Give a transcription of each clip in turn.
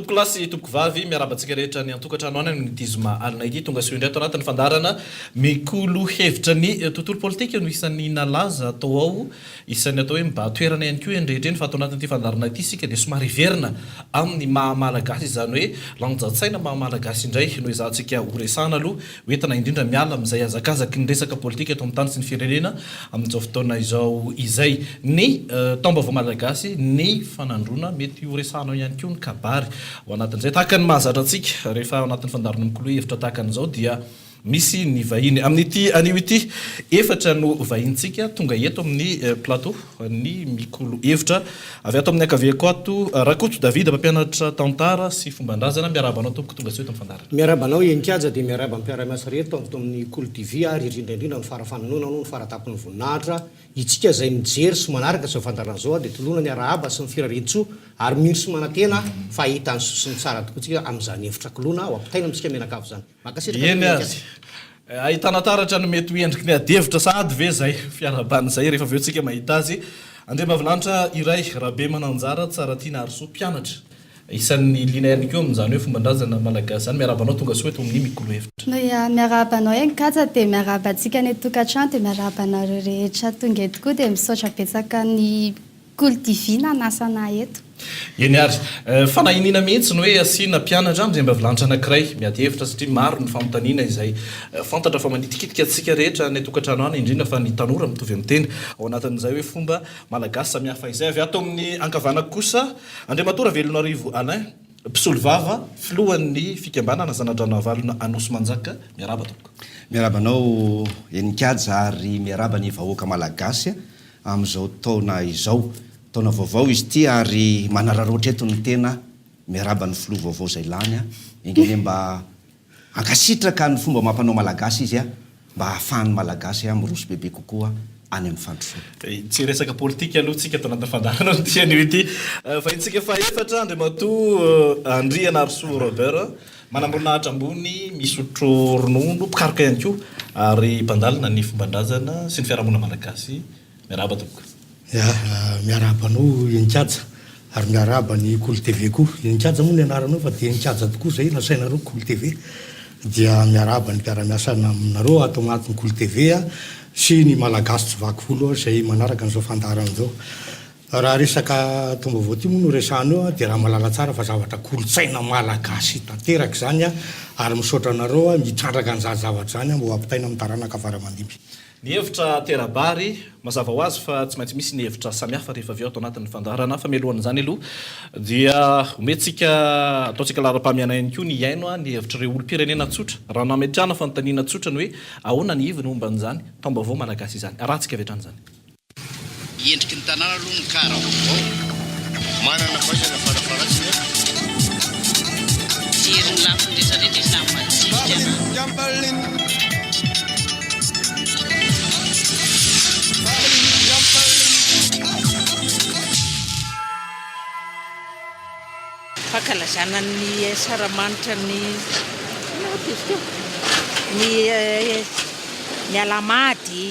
tompoko lasy tompoko vavy miarabantsika rehetra ny antokatrano any ny tizoma alina ity tonga sy indray ato anatin'ny fandarana mikolo hevitra ny tontolo politika no isan'ny nalaza atao ao isan'ny atao hoe mba toerana ihany koa endrehetreny fa ato anatin'ity fandarana ity sika dia somary verina amin'ny mahamalagasy izany hoe lanjatsaina mahamalagasy indray no izahantsika horesana aloha hoentina indrindra miala amin'izay azakazaky ny resaka politika eto amin'ny tany sy ny firenena amin'izao fotoana izao izay ny taom-baovao malagasy ny fanandrona mety horesana ihany koa ny kabary ao anatin'izay tahaka ny mahazatra antsika rehefa ao anatin'ny fandarana mikolo hevitra tahaka an'izao dia misy ny vahiny amin'ity anio ity efatra no vahintsika tonga eto amin'ny plateau ny mikolo hevitra avy ato amin'ny akaviako ato Rakoto David mpampianatra tantara sy fomban-drazana miarabanao tompoko tonga sy eto amin'ny fandarana miarabanao enkaja dia miaraba mpiara-miasa rehetra eto amin'ny Kolo TV ary indrindra ny farafananona no ny faratapon'ny voninahitra itsika izay mijery sy manaraka izao fandarana izao dia tolona ny arahaba sy ny firarentso ary mino sy manantena fa hita ny sosiny tsara tokoa tsika amin'izany hevitra kolona ho ampitaina amintsika menakavo izany makasitraka ahitana taratra no mety hoendriky ny adevitra sady ve zay fiarabany zay rehefa aveo tsika mahita azy andre mavilanitra iray rabe mananjara tsara tiana ary soa mpianatra isan'ny lina ihany keo amin'izany hoe fomban-drazana malagasy zany miarabanao tonga soa eto amin'ny mikolo hevitra miarabanao enkaja dia miarabantsika ny tokantrano dia miarabanareo rehetra tonga eto koa dia misaotra betsaka ny Kolo TV nanasana eto eny ary fanahinina mihitsy ny hoe asiana mpianatra amizay mba vilanitra anankiray miady hevitra satria maro ny famontaniana izay fantatra fa manitikitika antsika rehetra ny tokantrano any indrindra fa ny tanora mitovy amin'ny teny ao anatin'izay hoe fomba malagasy samihafa izay avy ato amin'ny ankavanako kosa Andriamatora Velonarivo Alain mpisolo vava filohan'ny fikambanana zanadrano avalona Anosy Manjaka miaraba tompoko miarabanao enikaja ary miaraba ny vahoaka malagasy amin'izao taona izao taona vaovao izy ity ary manararoatra eto ny tena miaraba ny filoha vaovao izay lany ingeny mba ankasitraka ny fomba mampanao malagasy izy mba hahafahan'ny malagasy miroso bebe kokoa any amin'ny fandrosoana tsy resaka politika aloha tsika ato anatin'ny fandarana no tian'io ity fa itsika fa efatra Andriamatoa Andriana Arsoa Robert manamboninahitra ambony misotro ronono pikaroka ihany koa ary mpandalina ny fomban-drazana sy ny fiarahamonina malagasy miaraba tompoko miarabanao enikaja ary miaraba ny Kolo TV koa enikaja moa ny anaranao fa dia enikaja tokoa zay nasainareo Kolo TV dia miaraba ny mpiara-miasa aminareo ato anatin'ny Kolo TV sy ny malagasy tsy vakifolo izay manaraka n'izao fandarana izao raha resaka taom-baovao ty moa no resahana eo dia raha malala tsara fa zavatra kolotsaina malagasy tanteraka izany ary misaotra anareo mitrandraka an'izany zavatra zany mba ho ampitaina amin'ny taranaka avaramandimby ny hevitra terabary mazava ho azy fa tsy maintsy misy ny hevitra samihafa rehefa avy ao ato anatin'ny fandarana fa mialohan'izany aloha dia omentsika ataontsika lara-pamiana ihany koa ny iaino ny hevitra ireo olo-pirenena tsotra raha nametrana fanontaniana tsotra ny hoe ahoana ny ivy ny momban'izany taom-baovao malagasy izany arahantsika avy hatrany zany endriky ny tanàna aloha ny kara vaovao manana vaizana farafaratsy jeriny lafindretrarehetra izy fakalazana ny saramanitra ny alamady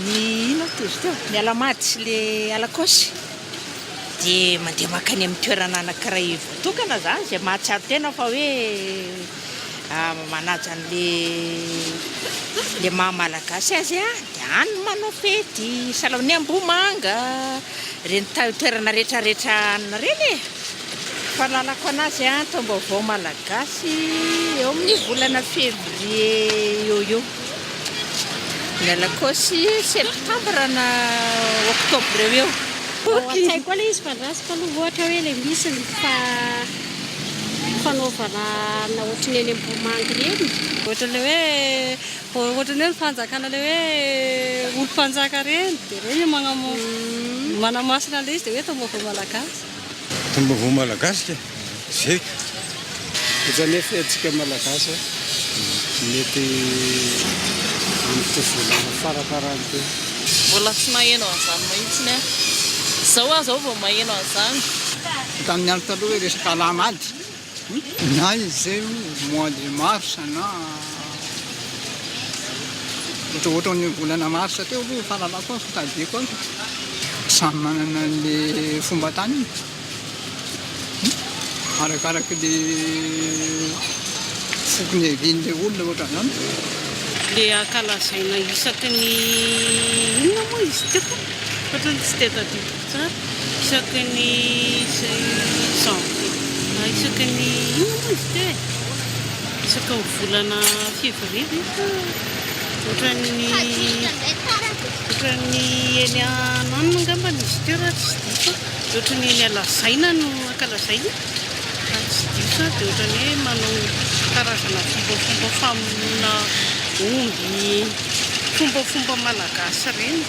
ny ny alamady sy le alakosy dia mandeha makany amin'ny toerana anankiray voatokana zany zay mahatsiaro tena fa hoe manaja le mahamalagasy azy dia any manao fety salavany Ambomanga reny toerana rehetrarehetra reny fahalalako anazy taom-baovao malagasy eo amin'ny volana février eo ny alakosy septambra na oktobra eo atay koa le izy fandrasy fa aloha ohatra hoe le misy ny fanaovana na ohatrany eny Ambomanga reny ohatrany hoe fanjakana le hoe olo-mpanjaka reny dia reny manamasina le izy dia hoe taom-baovao malagasy taom-baovao malagasy ka zay ohatrany fetsika malagasy mety volana farafarany teo mbola tsy maheno an'izany mahitsiny zao zao vao maheno an'izany tamin'ny andro taloha hoe resaka alamady na izy zay mois de mars na ohatra ny volana mars teo aloha fahalalako ny fitadiako samy manana le fomba tany arakaraky le fokony avin'le olona ohatra zany le ankalazaina isaky ny inona moa izy tiako ohatrany tsy tetadiko tsara isaky ny janvier isaky ny inona moa izy teo isaky ny volana février ohatrany eny ananona angambany izy teo raha tsy diso ohatrany eny alazaina no ankalazaina tsy diso dia ohatrany hoe manao karazana fombafomba famonona omby fombafomba malagasy reny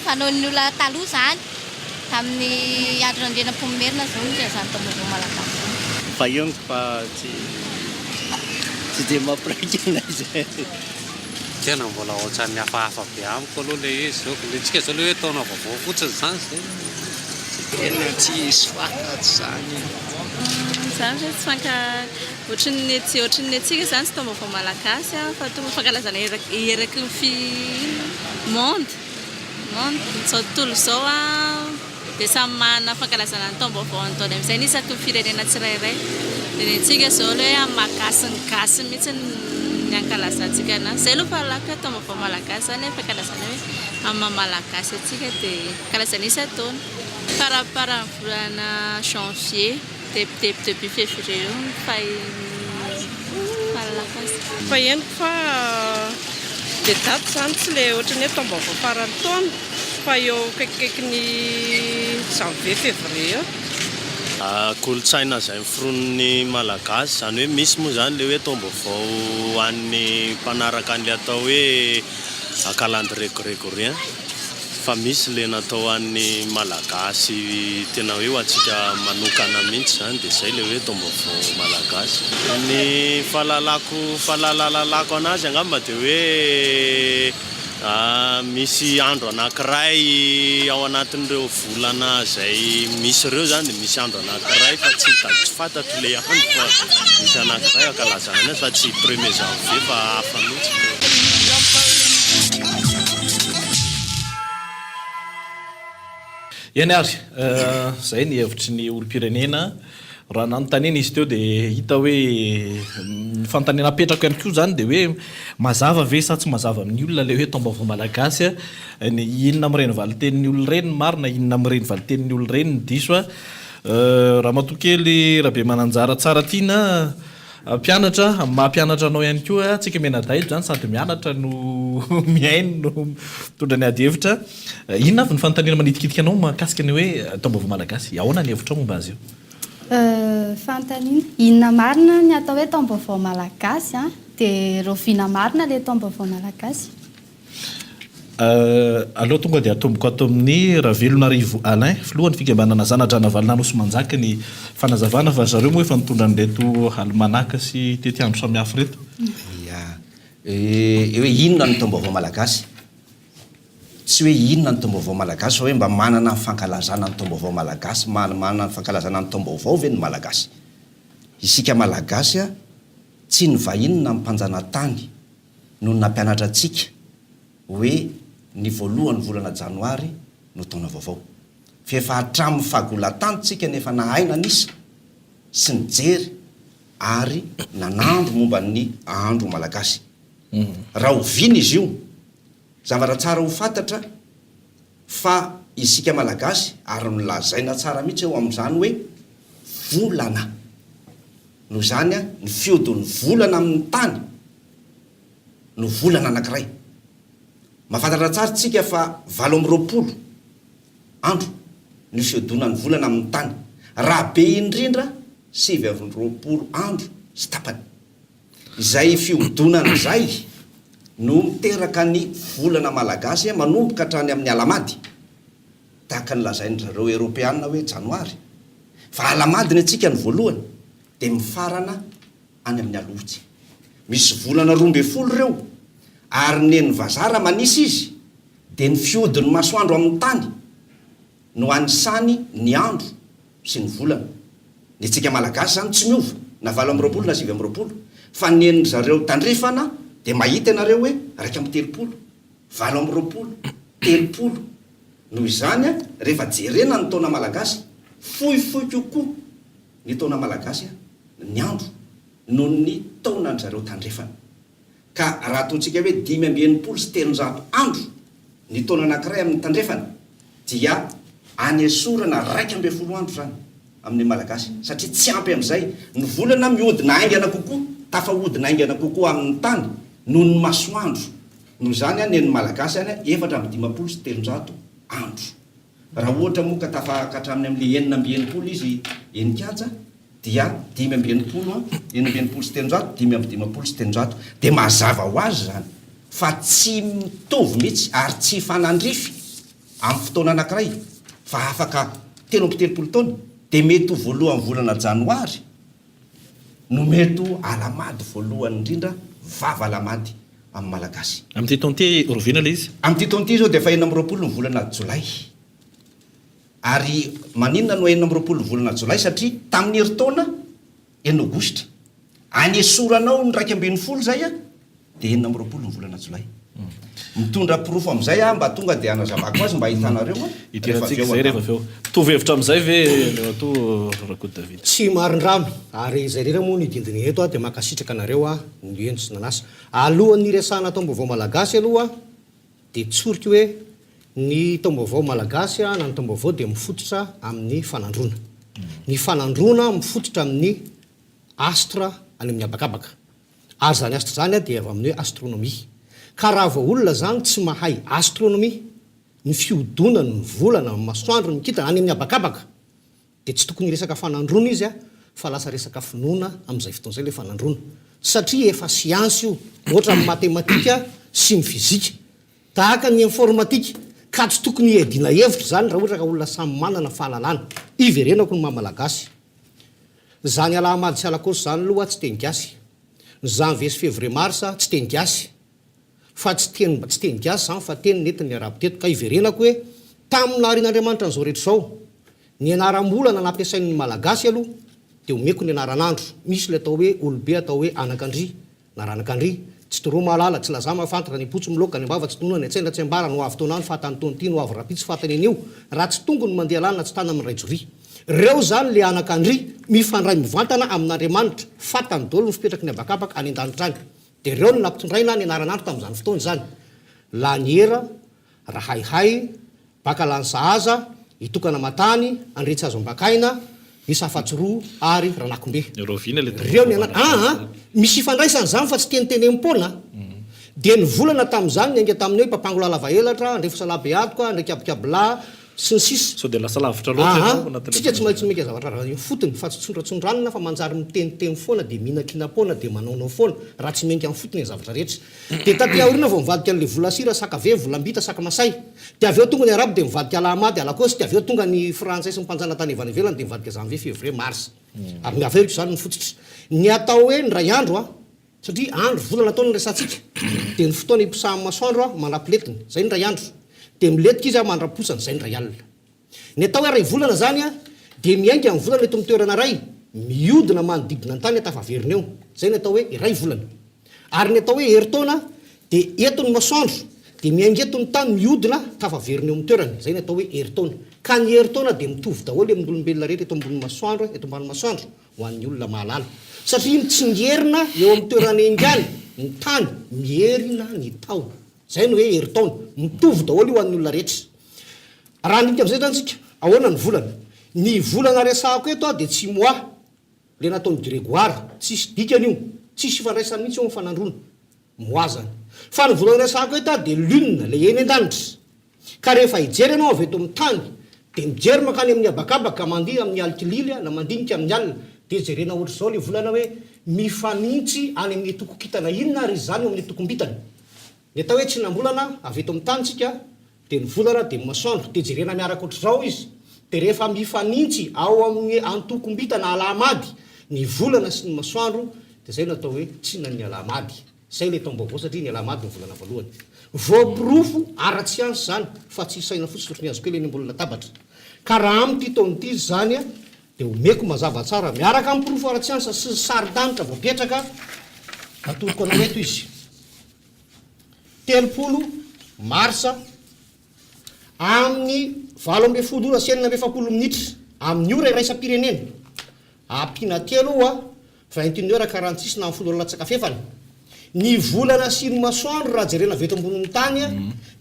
fanaon'ny olona taloha zany tamin'ny andro nandrenam-pomerina zao ny zany tamin'izao malagasy vahioniko fa tsy dia mampiraikina izay tena mbola ohatran'ny hafahafa be amiko aloha le izy zao le tsika zao le hoe taona vaovao fotsiny zany zay tena tsy isy fantatsy zany zany hoe tsy fanka ohatran'ny atsika zany tsy taom-baovao malagasy fa tonga fankalazana eraky ny monde mitsao tontolo zao dia samy manana fankalazana ny taom-baovao antaony amin'izay ny isaky ny firenena tsirairay dia ny antsika zao le amin'ny mahagasy ny gasy mihitsy ny ankalazantsika anazy zay aloha fahalalako hoe taom-baovao malagasy zany fankalazana hoe amin'ny malagasy atsika dia fankalazana isa-taona parapara ny volana janvier depuis février eo fahalalako azy fa henoko fa le daty zany tsy le ohatrany hoe taom-baovao farany taona fa eo kaikikaiky ny janvier février eo kolotsaina izay miforon'ny malagasy zany hoe misy moa zany le hoe taom-baovao hoan'ny mpanaraka an'le atao hoe calendrier grégorien fa misy le natao an'ny malagasy tena hoe ho atsika manokana mihitsy zany dia zay le hoe taom-baovao malagasy ny fahalalalako anazy angamba dia hoe misy andro anankiray ao anatin'ireo volana zay misy ireo zany dia misy andro anankiray fa tsy fantatro le andro fa misy anankiray ankalazana anazy fa tsy premier janvier fa hafa mihitsy eny ary zay ny hevitry ny olo-pirenena raha nanontaniana izy teo dia hita hoe fantanena apetrako ihany koa zany dia hoe mazava ve sa tsy mazava amin'ny olona le hoe taom-baovao malagasy ny inona amin'ireny valitenin'ny olona ireny marina inona amin'ireny valitenin'ny olona ireny ny diso raha matokely raha be mananjara tsara tiana mpianatra mampianatra anao ihany koa tsika menadaito zany sady mianatra no miaino no mitondra ny ady hevitra inona avy ny fanontaniana manitikitika anao mahakasika ny hoe taom-baovao malagasy ahoana ny hevitra momba azy io fanontaniana inona marina ny atao hoe taom-baovao malagasy dia roviana marina le taom-baovao malagasy aloha tonga dia atomboko ato amin'ny Ravelonarivo Alain filohan'ny fikambanana Zanadrana Valinanosy Manjaka ny fanazavana fa zareo moa efa nitondra an'ireto almanaka sy tetiandro samihafa reto hoe inona ny taom-baovao malagasy tsy hoe inona ny taom-baovao malagasy fa hoe mba manana ny fankalazana ny taom-baovao malagasy manana ny fankalazana ny taom-baovao ve ny malagasy isika malagasy tsy ny vahinona ny mpanjanatany no nampianatra antsika hoe ny voalohany volana janoary no taona vaovao fa efa hatramin'ny fahagolan-tany tsika nefa nahaina nisa sy nijery ary nanandro momba ny andro malagasy raha oviana izy io zavatra tsara ho fantatra fa isika malagasy ary nolazaina tsara mihitsy eo amin'izany hoe volana no zany ny fiodon'ny volana amin'ny tany no volana anankiray mahafantatra tsara tsika fa 20 andro ny fiodonan'ny volana amin'ny tany raha be indrindra 20 andro sy tapany izay fiodonana izay no miteraka ny volana malagasy manomboka hatrany amin'ny alamady tahaka ny lazainy zareo Europeana hoe janoary fa alamady ny atsika ny voalohany dia mifarana any amin'ny alohtsy misy volana 12 ireo ary neny vazara manisy izy dia ny fiodin'ny masoandro amin'ny tany no anisany ny andro sy ny volana ny atsika malagasy zany tsy miova na 20 na 20 fa neny zareo tandrifana dia mahita ianareo hoe 1 amby 30 20 30 noho izany a rehefa jerena ny taona malagasy fohifohy kokoa ny taona malagasy a ny andro noho ny taona ny zareo tandrefana ka raha ataontsika hoe 580 sy 300 andro ny taona anankiray amin'ny tandrefana dia any esorana 180 andro zany amin'ny malagasy satria tsy ampy amin'izay ny volana mihodina aingana kokoa tafahodina aingana kokoa amin'ny tany noho ny masoandro noho zany a ny malagasy any 450 sy 300 andro raha ohatra moa ka tafakatramin'ny amin'le 980 izy enikanja dia 580 580 sy 300 550 sy 300 dia mazava ho azy zany fa tsy mitovy mihitsy ary tsy fanandrify amin'ny fotoana anankiray fa afaka 7-telopolo taona dia mety ho voalohan'ny volana janoary no mety ho alamady voalohany indrindra vava alamady amin'ny malagasy amin'ity taona ity rovina le izy amin'ity taona ity zao dia fa 20 ny volana jolay ary maninona no 20 ny volana jolay satria tamin'ny herintaona aogositra any esoranao ny 180 zay a dia 20 ny volana jolay mitondra pirofo amin'izay a mba tonga dia anazavako azy mba hitanareo ityrantsikaizay rehefa aveo tovhevitra amin'izay ve leoato rakoto david tsy marindrano ary izay rera moa nydindiny eto a dia makasitraka anareo a nyeno sy nanasa alohan'ny resahana taom-baovao malagasy aloha dia tsorika hoe ny taom-baovao malagasy a na ny taom-baovao dia mifototra amin'ny fanandrona ny fanandrona mifototra amin'ny astra any amin'ny abakabaka ary zany astra zany a dia avy amin'ny hoe astronomie ka raha vao olona zany tsy mahay astronomie ny fiodonany ny volana ny masoandro ny kitana any amin'ny abakabaka dia tsy tokony resaka fanandrona izy a fa lasa resaka finoana amin'izay fotoan'izay le fanandrona satria efa siansy io ohatra amin'ny matematika sy ny fizika tahaka ny informatika ka tsy tokony hiadina hevitra zany raha ohatra ka olona samy manana fahalalana iverenako ny mamalagasy zany alamady sy alakosy zany aloha tsy tenigasy janvier sy février mars tsy tenigasy fa tsy teny gasy zany fa teny netiny arabo teto ka iverenako hoe tamin'ny naharin'andriamanitra n'izao rehetra zao ny anaram-bolana nampiasain'ny malagasy aloha dia omeko ny anaran'andro misy le atao hoe olobe atao hoe anakandry na ranakandry tsy toroa mahalala tsy laza mafantatra ny potsy miloka ny ambava tsy tonona ny atsaina tsy ambara no avy taonany fatany taonty no avy rapitsy fatany anio raha tsy tongony mandeha lana tsy tana amin'ny raijory reo zany le anakandry mifandray mivantana amin'andriamanitra fatany dolo ny fipetraky ny abakabaka any an-danitra any dia reo no nampitondraina ny anaran'andro tamin'izany fotoana zany lanyera rahaihay baka lany sahaza hitokana matany andretsy azo ambakaina misy afatsiroa ary ranakombe reo ny misy ifandraisany zany fa tsy tenitenem-pona dia ny volana tamin'izany ny ainga tamin'ny hoe papango lalava elatra andrefa salabe atoka ndraiky abikabila sy ny sisa so dia lasa lavitra loatra tsika tsy maintsy meka zavatra raha fotony fa tsy tsondratsondranina fa manjary miteniteny foana dia minakina-pona dia manaonao foana raha tsy menka amin'ny fotony ny zavatra rehetra dia taty aoriana vao mivadika an'le volasira sakave volambita sakamasay dia aveo tonga ny arabo dia mivadika alamady alakosy dia aveo tonga ny frantsay sy mpanjana tany evana ivelany dia mivadika janvier février mars ary miaveriko zany ny fototra ny atao hoe ny ray andro a satria andro volana ataony resantsika dia ny fotoana impisahan'ny masoandro a manapletiny zay ny ray andro dia miletika izy a mandraposany zay ny ray alina ny atao hoe ray volana zany a dia miainga amin'ny volana eto mitoerana ray miodina manodidina ny tany tafaverina eo zay ny atao hoe iray volana ary ny atao hoe heritaona dia eto ny masoandro dia miainga eto ny tany miodina tafaverina eo mitoerana zay ny atao hoe heritaona ka ny heritaona dia mitovy daholo amin'ny olombelona rehetra eto ambony masoandro eto ambany masoandro ho an'ny olona mahalala satria mitsingerina eo amin'ny toerana engany ny tany mierina ny tao zay no hoe heritaona mitovy daholo io an'ny olona rehetra raha nidika am'izay zanytsika ahoana ny volana ny volana resahako eto a dia tsy moa le nataony grégoire tsisy dikan'io tsisy ifandraisany mihitsy eo amin'ny fanandrona moa zany fa ny volana resahako eto a dia lune le eny an-danitra ka rehefa hijery ianao avy eto amin'ny tany dia mijery makany amin'ny abakabaka mandiha amin'ny alikilily na mandinika amin'ny alina dia jerena ohatra zao le volana hoe mifanintsy any amin'ny tokokitana inona ary izy zany eo amin'ny tokombitana ny atao hoe tsy nambolana avy eto amin'ny tany tsika dia ny volana dia masoandro dia jerena miaraka ohatr'izao izy dia rehefa mifanintsy ao amin'ny antokombitana alamady ny volana sy ny masoandro dia zay no atao hoe tsy na ny alamady zay le taom-baovao satria ny alamady ny volana voalohany voapirofo ara-tsy ansy zany fa tsy isaina fotsy otrany azo kely eny ambolona tabatra ka raha am'ty taon'ity zany a dia omeko mazava tsara miaraka amin'ny pirofo ara-tsy ansa sy sary-danitra voapetraka atoroko anao eto izy 30 marsa amin'ny 20 sy 40 minitra amin'ny ora iraisam-pirenena ampina telo a 21h46 na 10h ny volana siny masoandro raha jerena veto ambonin'ny tany a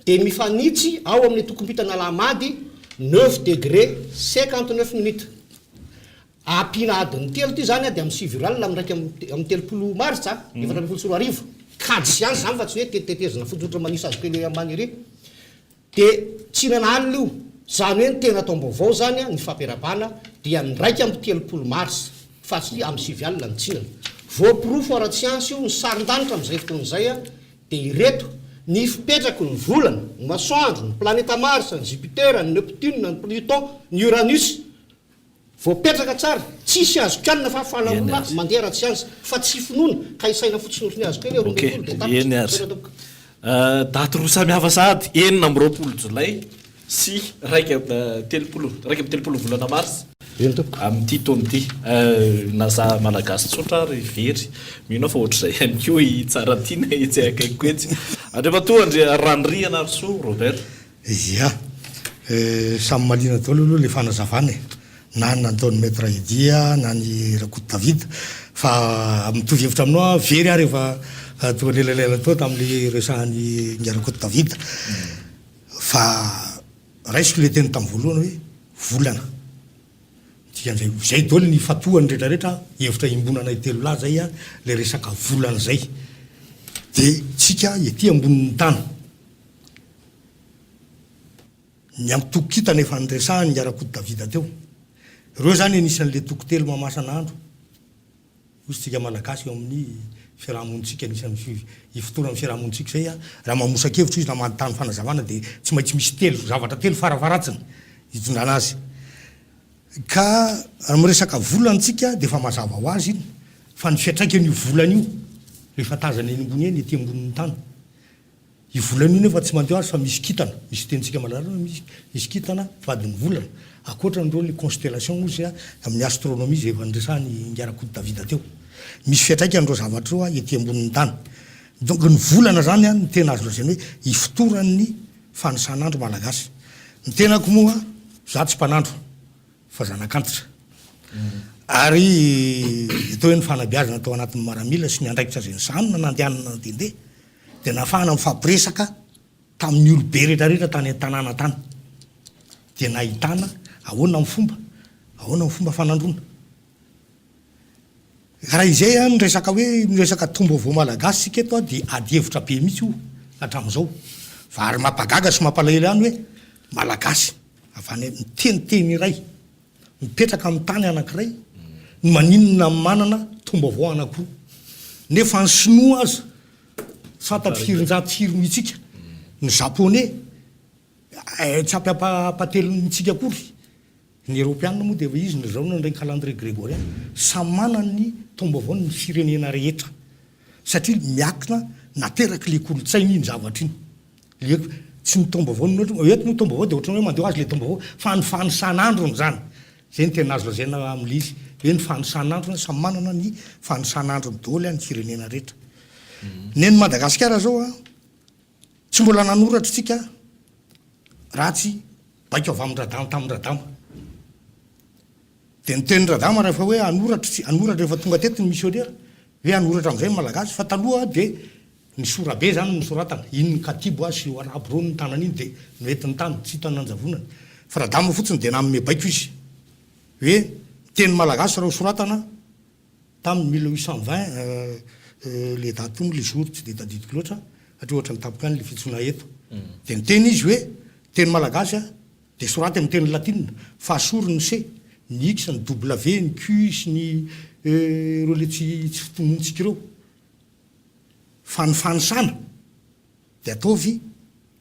dia mifanitsy ao amin'ny tokompitana lamady 9 degré 59 minutes ampina adiny telo ty zany a dia amin'ny siviralina amin'ndraiky amin'ny 30 maritsa 2024 kady siansy zany fa tsy hoe tetetezina fototra manisa azy kely ambany ery dia tsy nanalina io zany hoe ny tena taom-baovao zany a ny fampiarabana dia ndraiky amin'ny 30 mars fa tsy amin'ny sivialina ny tsinana voapirofo ara-tsiansy io ny sarin-danitra amin'izay fotoan'izay a dia ireto ny fipetraky ny volana ny masoandro ny planeta mars ny jupiter ny neptune ny pluton ny uranus voapetraka tsara tsisy azo kanina fa fanahona mandeha ara-tsiansy fa tsy finoana ka isaina fotsiny otriny azo kely eny azy daty roa samihafa sady 9 jolay sy raiky amin'ny 30 volana mars amin'ity taon'ity naza malagasy tsotra ary very mino fa ohatr'izay ihany koa i tsara tiana etsy akaiko etsy andrefatoa andre ranoriana ary so Robert ia samy malina daholo aloha le fanazavana na nataon'ny maître Edia na ny Rakoto David fa mitovy hevitra aminao very ary efa toa lelalela toa tamin'le resahan'ny Rakoto David fa raisiko le teny tamin'ny voalohany hoe volana dian'izay zay daholo ny fatohany rehetrarehetra hevitra imbonana telo lahy zay a le resaka volana zay dia tsika ety ambonin'ny tany ny amin'ny tokokitana efa nyresahany ny Rakoto David teo ireo zany anisan'le toko telo mamasan'andro ozy tsika malagasy eo amin'ny fiarahamonitsika anisan'ny fotoana amin'ny fiarahamonitsika zay a raha mamosakevitra izy na manontany fanazavana dia tsy maintsy misy telo zavatra telo farafaratsiny hitondrana azy ka amin'ny resaka volantsika dia efa mazava ho azy iny fa ny fiatraikany io volana io rehefa tazana eny ambony eny ety ambonin'ny tany io volana io nefa tsy mandeha azy fa misy kitana misy tentsika malaza misy kitana vadiny volana akoatra n'ireo le constellation ozy a amin'ny astronomie zay efa niresahany Rakoto David teo misy fiatraikany ireo zavatra io a ety ambonin'ny tany donc ny volana zany a ny tena azo lazainy hoe hifotoran'ny fanisan'andro malagasy ny tenako moa za tsy mpanandro fa zanak'antitra ary atao hoe ny fanabeazana atao anatin'ny maramila sy ny andraikitra zay ny sanona nandehanana nandendeha dia nafahana mifampiresaka tamin'ny olobe rehetrarehetra tany an-tanàna tany dia nahitana ahoana amin'ny fomba fanandrona raha izay a nyresaka hoe nyresaka tombo-vao malagasy sika eto a dia ady hevitra be mihitsy io hatramin'izao fa ary mampagaga sy mampalahelo ihany hoe malagasy avany miteniteny iray mipetraka amin'ny tany anankiray ny maninona manana tombo-vao anankiroa nefa ny sinoa aza fantatry firinjatsiro mihitsika ny japonais tsy ampapatelontsika akory ny Europiana moa dia izy ny zao ny calendrier grégorien samy manana ny tombo-vao ny firenena rehetra satria miakina nateraky le kolotsaina iny zavatra iny le tsy ny tombo-vao eto moa tombo-vao dia ohatrany hoe mandeha azy le tombo-vao fa ny fanisan'androny zany zay ny tena azo lazaina amin'le izy hoe ny fanisan'androny samy manana ny fanisan'androny daholo ny firenena rehetra neny Madagasikara zao a tsy mbola nanoratra tsika ratsy baika avy amin'ny radama tamin'ny radama dia nyteny radama rehefa hoe anoratra rehefa tonga teto ny missionnaire hoe anoratra amin'izay ny malagasy fa taloha dia ny sorabe zany ny soratana iny ny katibo a sy arabo reo ny tanana iny dia noentin'ny tany tsy hitany nanjavonany fa radama fotsiny dia namome baiko izy hoe teny malagasy raha soratana tamin'ny 1820 le daty tonga le jour tsy dia tadidiko loatra satria ohatra nitapoka any le fitsona eto dia nyteny izy hoe teny malagasy a dia soraty amin'ny teny latinina fa sory ny c ny x ny w ny q sy ny reo le tsy fitonontsika ireo fa ny fanisana dia ataovy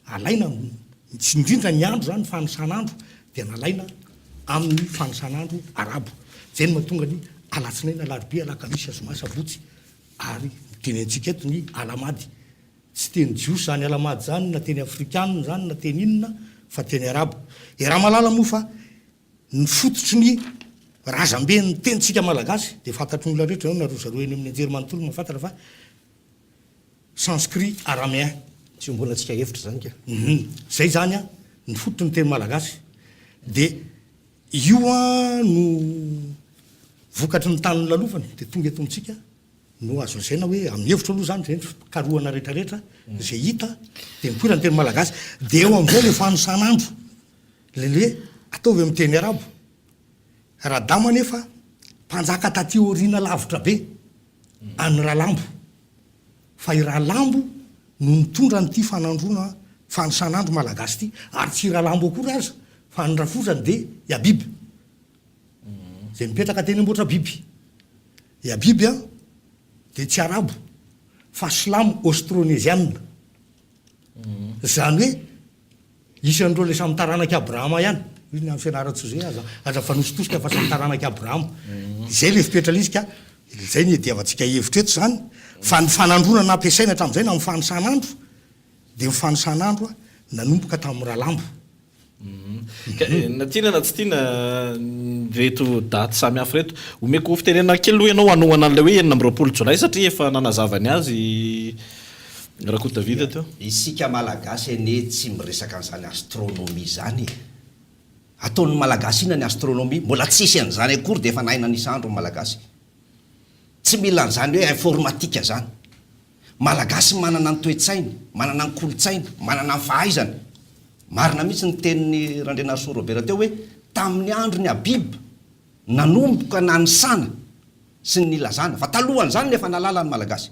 alaina tsy indrindra ny andro zany fanisan'andro dia nalaina amin'ny fanisan'andro arabo zay ny mahatonga ny alatsinaina alarobia alakamisy azoma sabotsy ary teny antsika eto ny alamady tsy teny jiosy zany alamady zany na teny afrikanina zany na teny inona fa teny arabo raha malala moa fa ny fototry ny razambe ny tenitsika malagasy dia fantatry ny olona rehetra eo narozaroeny amin'ny anjerimanontolo mahafantatra fa sanskrit araméen tsy mbola tsika hevitra zany ka zay zany a ny fotony teny malagasy dia io a no vokatry ny tany lalofany dia tonga eto amintsika no azo nsaina hoe amin'ny hevitra aloha zany zay karohana rehetrarehetra zay hita dia mipoirany teny malagasy dia eo amin'izay le fanosan'andro le hoe ataovy amin'ny teny arabo raha dama nefa mpanjaka taty oriana lavitra be any Rahalambo fa i Rahalambo no nitondra nyity fanandrona fanosan'andro malagasy ty ary tsy Rahalambo akory aza fa ny rafozany dia i Abiby zay mipetraka teny amboatra biby i Abiby a dia tsy arabo fa silamo aostronésianina zany hoe isan'ireo le samy taranaky Abrahama ihany io ny amin'ny fianaratso zay aza fanositosika fa samy taranaky Abrahama izay le fipetrana izy ka zay ny ediavantsika hevitra eto zany fa ny fanandrona nampiasaina hatramin'izay na amin'ny fanosan'andro dia ny fanosan'andro a nanomboka tamin'ny Rahalambo na tiana na tsy tiana reto daty samy hafa reto omeko fitenena kely aloha ianao anohana an'ilay hoe 4 jolay satria efa nanazavany azy raha koa Davida teo isika malagasy ane tsy miresaka an'izany astronomie zany ataon'ny malagasy ina ny astronomie mbola tsisy an'izany akory dia efa naina nisandro malagasy tsy mila an'izany hoe informatika zany malagasy manana ny toe-tsainy manana ny kolotsaina manana ny fahaizana marina mihitsy ny tenin'ny Randrianarison Robert teo hoe tamin'ny andro ny Abiby nanomboka nanisana sy ny nilazana fa talohan'izany nefa nalala ny malagasy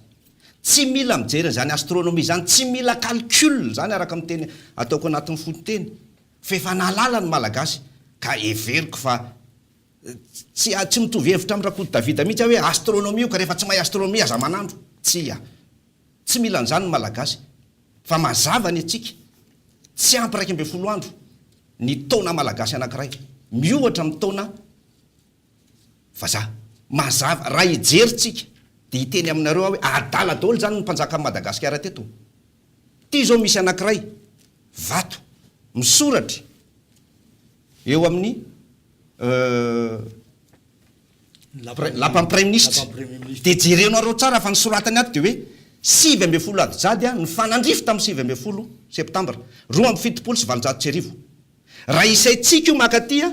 tsy mila mijery zany astronomie zany tsy mila calcul zany araka amin'ny teny ataoko anatin'ny fonteny fa efa nalala ny malagasy ka everiko fa tsy mitovy hevitra amin'ny rakoto Davida mihitsy hoe astronomie io ka rehefa tsy mahay astronomie aza manandro tsy mila an'izany ny malagasy fa mazava ny atsika tsy ampy 1 andro ny taona malagasy anankiray miohatra amin'ny taona vazaha mazava raha hijeritsika dia hiteny aminareo hoe adala daholo zany ny mpanjaka amin'ny Madagasikara teto ty zao misy anankiray vato misoratra eo amin'ny lapan'ny premier ministre dia jerenao areo tsara fa nisoratany ato dia hoe 7 ady jady a ny fanandrifo tamin'ny 7 septambra 27 raha isaitsika io makatya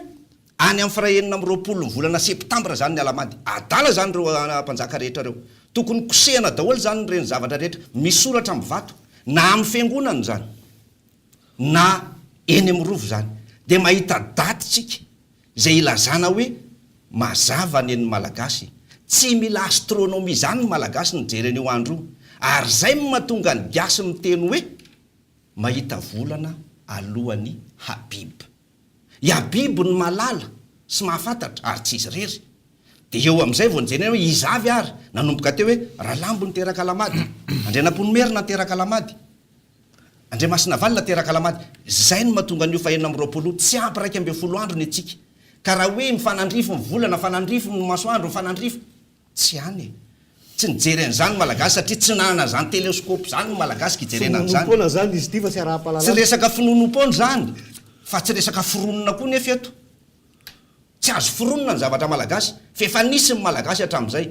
any amin'ny farahenina amin'ny 20 volana septambra zany ny alamady adala zany reo mpanjaka rehetra reo tokony kosehana daholo zany reny zavatra rehetra misoratra amin'ny vato na amin'ny fiangonana zany na eny amin'ny rovo zany dia mahita daty tsika zay ilazana hoe mazava ny eny malagasy tsy mila astronomie zany ny malagasy nijereny io andro io ary zay mahatonga ny gasy miteny hoe mahita volana alohan'ny Habiby i Habiby ny malala sy mahafantatra ary tsy izy rery dia eo amin'izay vao nijerena hoe izavy ary nanomboka teo hoe Rahalambo niteraka lamady Andrianampoinimerina niteraka lamady Andriamasina Valina niteraka lamady zay no mahatonga an'io fahenina amin'ny 20 tsy ampy 1 andro ny atsika ka raha hoe mifanandrifo ny volana fanandrifo ny masoandro mifanandrifo tsy any tsy nijery an'izany malagasy satria tsy nanana zany teleskopa zany ny malagasy kijerena an'izany zany izy ty fa tsy ara-pahalalana tsy resaka finonom-pona zany fa tsy resaka fironona koa nefa eto tsy azo fironona ny zavatra malagasy fa efa nisy ny malagasy hatramin'izay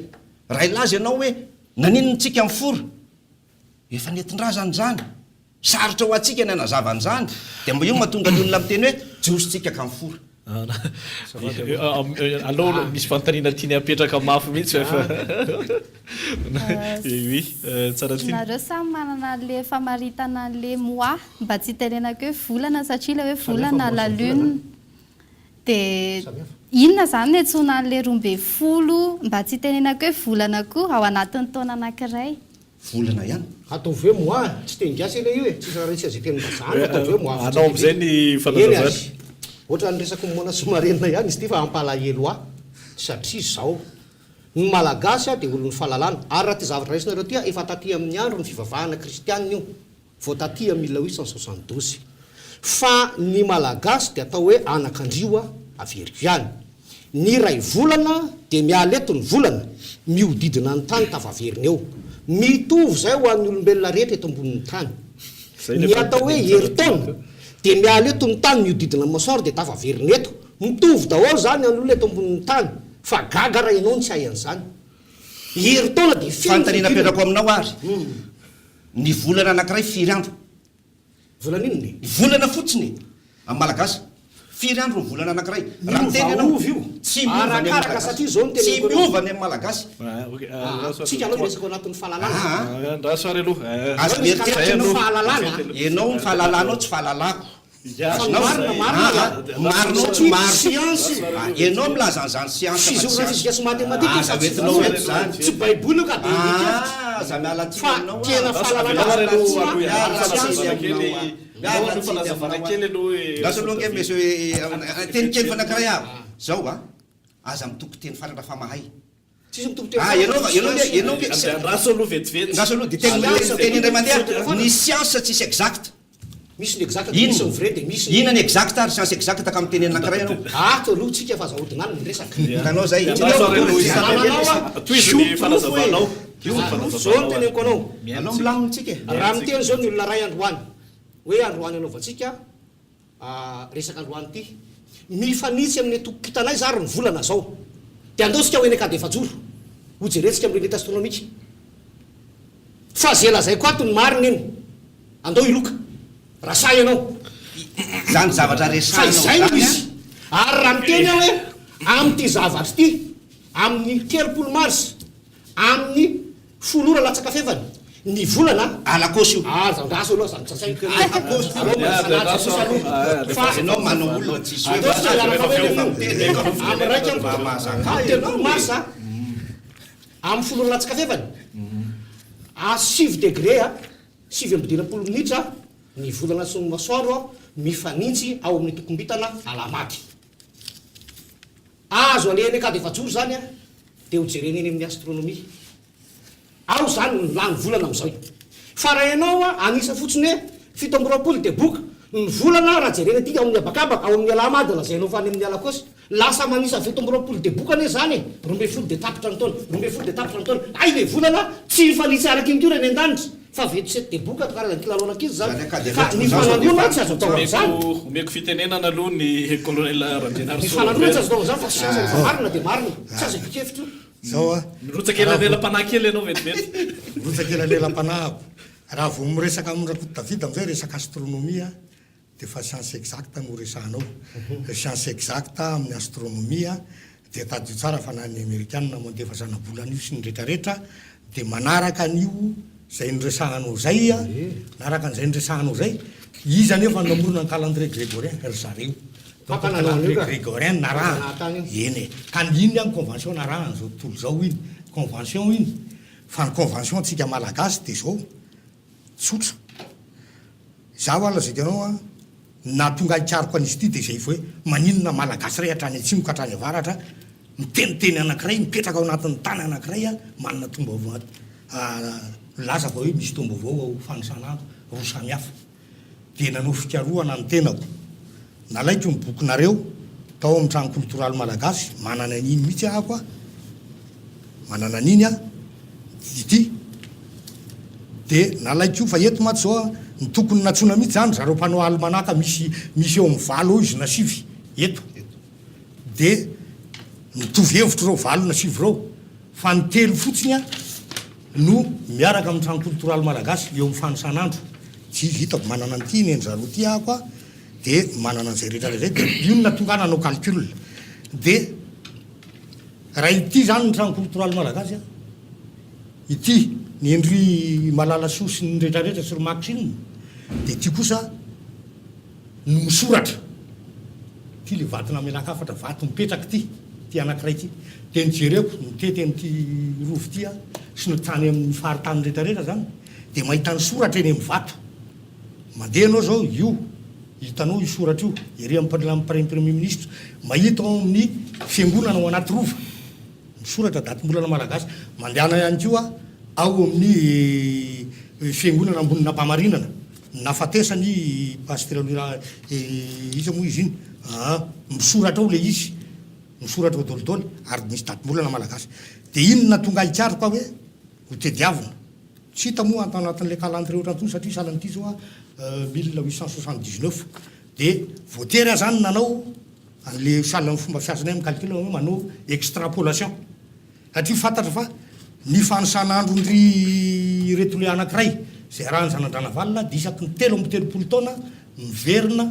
raha ilaza ianao hoe naninony tsika amin'ny fora efa nentin-drazany zany sarotra ho atsika ny anazavan'izany dia mba io mahatonga ny olona miteny hoe jiositsika ka amin'ny fora aleo misy fantaniana tiany apetraka mafy mihitsy efa oui tsara nareo samy manana le famaritana le mois mba tsy tenenako hoe volana satria le hoe volana la lune dia inona zany netsona an'le 12 mba tsy tenenako hoe volana koa ao anatin'ny taona anankiray volana ihany ataovy hoe mois tsy tengasy ile io e tsisy raha resy azy teny mazany ataovy hoe mois anao am'izay ny fanazavana ohatra ny resaka mona somarenina ihany izy ty fa ampalahelo ah satria zao ny malagasy a dia olon'ny fahalalana ary raha ty zavatra raisina reo tya efa taty amin'ny andro ny fivavahana kristianina io vao taty amin'ny 1872 fa ny malagasy dia atao hoe anakandrio a averiko ihany ny ray volana dia mialeto ny volana miodidina ny tany tavaverina eo mitovy zay ho an'ny olombelona rehetra eto ambonin'ny tany ny atao hoe heritaona dia mialeto ny tany miodidina ny masoandro dia tavaverina eto mitovy daholo zany an'olona eto ambonin'ny tany fa gaga raha ianao ny tsy hay an'izany heritaona dia fantaniana apetrako aminao ary ny volana anankiray 4 andro volana inony volana fotsiny amin'ny malagasy firy andro volana anankiray raha teny ianao io tsy arakaraka satria zao ny tsy miovany amin'ny malagasy tsika aloha resaka anatin'ny fahalalana ndrasary aloha azo mieritreritry ny fahalalana ianao ny fahalalanao tsy fahalalako marinao tsy maro siansy ianao milaza an'izany siansy physiologique sy mathématique entinao eto zany tsy baiboly ka de za miala fa tena fahalalana lasa aloha nge mesy hoe teny kely fanakiray aho zao a aza mitoko teny faratra fa mahay raso aloha vetivety raso aloha de teny indray mandeha ny science tsisy exact misy ny exact misy ny vrai de misy inona ny exact ary science exact ka amin'ny teny anankiray anao ato aloha tsika fa azahodinany ny resaka hitanao zay toiziny fanazavanao zao ny teneko anao anao milamintsika raha miteny zao ny olona ray androany hoe androany anaovantsika resaka androany ty mifanitsy amin'ny atokitanay zary ny volana zao de andaosika hoe neka de efajoro hojeretsika amin'ny lunette astronomique fa zela zay koa tony marina eny andao iloka rasay ianao zany zavatra fa resanao izay no izy ary raha miteny aho hoe amin'ity zavatry ty amin'ny telopolo mars amin'ny folora latsaka fevany ny volana alakosy io zandraso aloha zany sasay anao manao olona tsisy telopolo mars amin'ny folora latsaka fevany a 6 degré a 7 minitra ny volana sy ny masoandro mifanintsy ao amin'ny tokombitana alamaty azo alehany ka de efajoro zany a de hojereny eny amin'ny astronomie ao zany ny lany volana am'izao fa raha ianao a anisa fotsiny hoe 7 de boka ny volana raha jerena ty ao amin'ny abakabaka ao amin'ny alamady lazainao fa any amin'ny alakosy lasa manisa 7 de boka ane zany 12 de tapitra ny taona 12 de tapitra ny taona ay le volana tsy mifanitsy araky ny tiora ny an-danitra fa 27 de boka karazany kilalao anakizy zany ka ny fanandrona tsy azo atao am'izany omeko fitenenana aloha ny colonel Randrianarso ny fanandrona tsy azo atao am'izany fa siansa rehefa marina de marina tsy azo bikevitra zao a mirotsaka elanelam-panahy kely ianao vetivety mirotsaka elanelam-panahako raha vao miresaka amin'ny rakoto David am'izay resaka astronomia de fa science exacte no resahanao science exacte amin'ny astronomia de tadio tsara fa na ny amerikanina mandefa zanabolana io sy ny rehetrarehetra de manaraka an'io zay nyresahanao zay a naraka an'izay nyresahanao zay izy anefa namorona ny calendrier grégorien ry zareo donc calendrier grégorien naraha eny ka ny iny any convention narahany zao tontolo zao iny convention iny fa ny convention tsika malagasy de zao tsotra zaho ala zay tanao a na tonga hikariko an'izy ity de zay fa hoe maninona malagasy ray hatrany atsimo ka hatrany avaratra miteniteny anankiray mipetraka ao anatin'ny tany anankiray a manana tomba laza fa hoe misy tomba avao ao fanosanandro roa samihafa de nanao fikaroana ny tenako nalaiko ny bokinareo tao amin'ny trano kulturaly malagasy manana an'iny mihitsy ahako a manana an'iny a ity de nalaiko io fa eto maty zao a ny tokony natsona mihitsy zany zareo mpanao almanaka misy eo amin'ny valo eo izy na sivy eto de mitovy hevitro reo valo na sivy reo fa ny telo fotsiny a no miaraka amin'ny trano kulturaly malagasy eo amin'ny fanosanandro tsy hitako manana an'ity neny zareo ty ahako a de manana an'izay rehetra zay de io no natonga nanao calcul de raha ity zany ny trano kulturaly malagasy a ity ny endry malala so sy ny rehetrarehetra sy romakitra iny de ty kosa no misoratra ty le vatina menakafatra vato mipetraka ty anankiray ty de nijereko mitety am'ty rovo ty a sy ny tany amin'ny faharitany rehetrarehetra zany de mahita ny soratra eny amin'ny vato mandeha anao zao io hitanao io soratra io ery amin'ny premier ministre mahita ao amin'ny fiangonana ao anaty rova misoratra datim-bolana malagasy mandehana ihany kio a ao amin'ny fiangonana ambonina mpamarinana nafatesany pasteur izy moa izy iny misoratra ao le izy misoratra ao dolidôly ary misy datim-bolana malagasy de iny na tonga hikariko hoe ho tediavina tsy hita moa atao anatin'le calendrier ohatrantony satria salan'ity zao a 1879 de voatery zany nanao an'le salan'ny fomba fiasanay amin'ny calcul hoe manao extrapolation satria fantatra fa ny fanosanandro-ndry reto le anankiray zay raha ny zanandrana valina de isaky ny 3 ambin'ny 3 taona miverina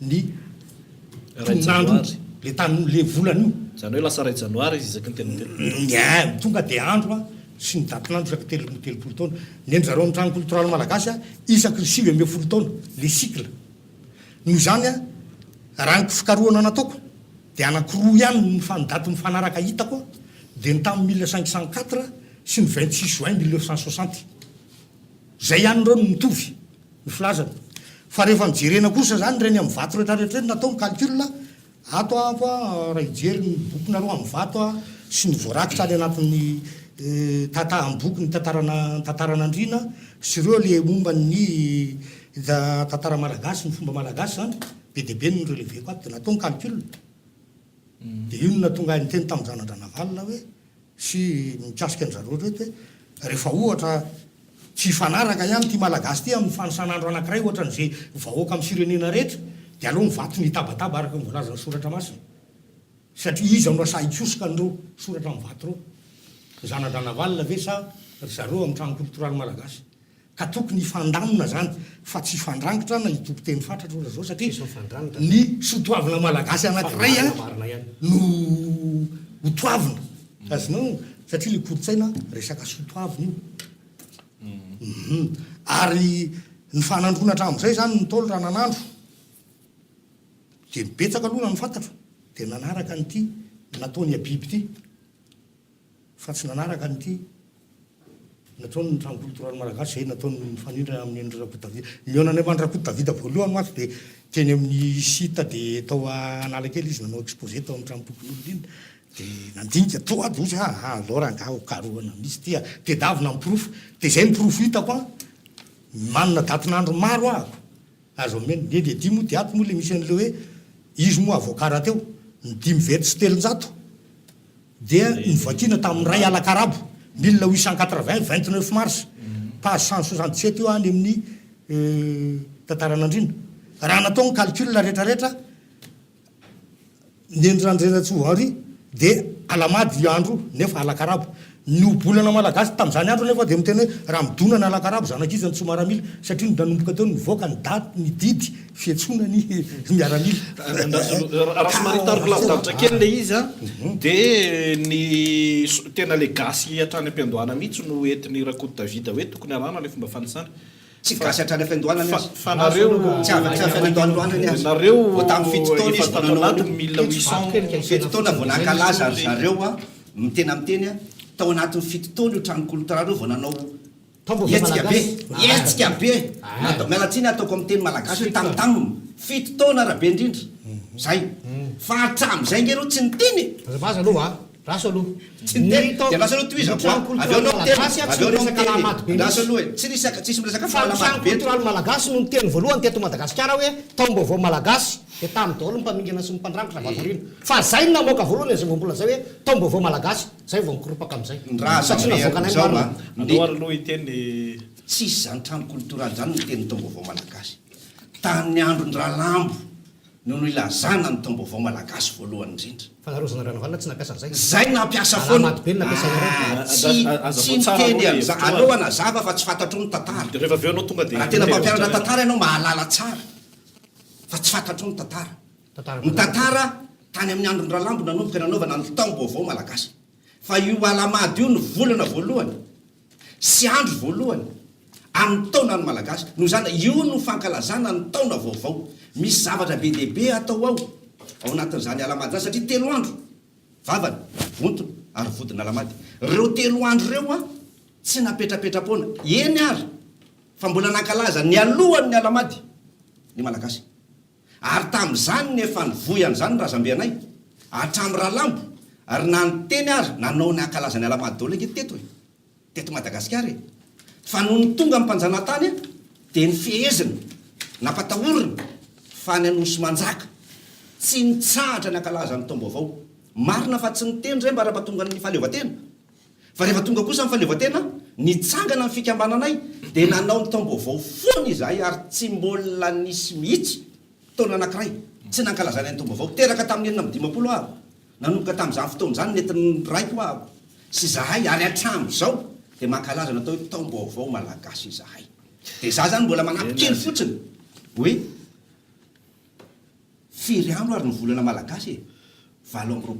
ny tonandro le le volana io zany hoe lasa ray janoary izy isaky ny telotelo tonga dia andro a sy ny datinandro isaky telopolo taona neny zareo amin'ny trano culturale malagasy a isaky ny 9 taona le cycle noho zany a raha ny fikarohana nataoko dia anakiroa ihany daty mifanaraka hitako dia ny tamin'ny 1504 sy ny 26 juin 1960 zay ihany reo no mitovy ny filazana fa rehefa mijerena kosa zany reny amin'ny vato rehetrarehetra natao ny calcul ato ako a raha hijery ny bokinareo amin'ny vato a sy ny voarakitra any anatin'ny boky ny tantaran'andriana sy ireo le momba ny tantara malagasy ny fomba malagasy zany be dia be ny releveko ato dia natao ny calcul dia io no natonga ny teny tamin'ny zanandranavalina hoe sy mikasika an'zareo reto hoe rehefa ohatra tsy fanaraka ihany ty malagasy ty amin'ny fanosan'andro anankiray ohatra n'izay vahoaka amin'ny firenena rehetra dia aloha mivato ny tabataba araka ny voalaza ny soratra masina satria izy amino sahikiosika an'ireo soratra mivato reo zanandranavalina ve sa zareo amin'ny trano culturale malagasy ka tokony ifandamina zany fa tsy fandrangitra na hitoko teny fatratra oatra zao satria ny sotoavina malagasy anankiray a no hotoavina azinao satria le kolotsaina resaka sotoavina io ary ny fanandrona hatramin'izay zany nitolo raha nanandro dia mibetsaka aloha na ny fantatra dia nanaraka nyity nataony abiby ty fa tsy nanaraka nyity nataony ny trano culturale malagasy zay nataony fanindra amin'ny endry mionany mandrakody davida voalohany matsy dia teny amin'ny sita dia tao analakely izy nanao exposé tao amin'ny trano tokon'olona iny dia nandinika toa dosy loranga karohana misy tya dia davina miprofo dia zay miprofo hitako a manana datinandro maro ahako azo ameny le dia 10 moa dia ato moa le misy an'le hoe izy moa avokara teo ny 10 vety sy 300 dia nivoakina tamin'ny ray alakarabo 1880 29 mars page 167 io any amin'ny tantaran'andriana raha natao ny calcul rehetrarehetra nendrandrenatsoary dia alamady andro nefa alakarabo ny bolana malagasy tamin'izany andro nefa dia miteny hoe raha midonana alakarabo zanakizany tsy maramila satria ny nanomboka teo nivoaka ny daty ny didy fiatsona ny miaramila raha somary lavidavitra kely le izy a dia ny tena le gasy hatrany am-piandohana mihitsy no entiny rakody davida hoe tokony arana le fomba fanisana tsy gasy hatrany am-piandohana ny azy fa nareo tsy afiandohanoandro ny azy nareo vo tamin'ny fitotaona izy anatiny 1800 fitotaona vo nankalaza ry zareo a mitena miteny a tao anatin'ny fitotaona io trano culturale io vo nanao etsika be natao mialatsiny ataoko amin'ny teny malagasy hoe tamtamina fitotaona raha be indrindra zay fa hatramin'izay ngereo tsy niteny aza aloha raso aloha tsy niteny dia lasa aloha toizako aveo nao miteny lasa aloha tsy tsisy miresaka fahalamady be culturale malagasy no niteny voalohany teto Madagasikara hoe taom-baovao malagasy dia tamin'ny daholo ny mpamingana sy ny mpandrangitra vatorina fa zay no namoaka voalohany zay mbola zay hoe taom-baovao malagasy zay vao mikoropaka amin'izay satria navoakanay andao ary aloha iteny tsisy zany trano culturale zany no teny taom-baovao malagasy tamin'ny androny rahalambo no ilazana ny taom-baovao malagasy voalohany indrindra fa nareo zanandranavalina tsy nampiasa zay zay nampiasa foana tsy miteny an'za aloha nazava fa tsy fantatro ny tantara rehefa aveo anao tonga dia raha tena mpampianatra tantara ianao mahalala tsara fa tsy fantatro ny tantara ny tantara tany amin'ny androny rahalambo nanomboka nanaovana ny taom-baovao malagasy fa io alamady io ny volana voalohany sy andro voalohany amin'ny taona ny malagasy no zany io no fankalazana ny taona vaovao misy zavatra be dehibe atao ao anatin'izany alamady zany satria 3 andro vavany vontona ary vodina alamady reo 3 andro reo a tsy napetrapetrapoana eny ary fa mbola nankalaza ny alohany ny alamady ny malagasy ary tamin'izany nefa nivoyany zany razambeanay hatramin'ny rahalambo ary na nyteny ary nanao ny ankalaza ny alamady daholo ange teto Madagasikara fa noho ny tonga am'mpanjanatany a dia ny fihezina napatahorina fa ny anosy manjaka tsy nitsahatra ny ankalaza ny taom-baovao marina fa tsy niteny zay mba raha-patonga ny fahaleovatena fa rehefa tonga kosa ny fahaleovatena nitsangana ny fikambananay dia nanao ny taom-baovao foana izahay ary tsy mbola nisy mihitsy taona anankiray tsy nankalazana ny taom-baovao teraka tamin'ny 9 ahako nanomboka tamin'izany fotoana zany netiny raiko ahako sy zahay ary hatramin'izao dia mankalaza natao hoe taom-baovao malagasy izahay dia za zany mbola manampy kely fotsiny hoe firy andro ary ny volana malagasy 7 andro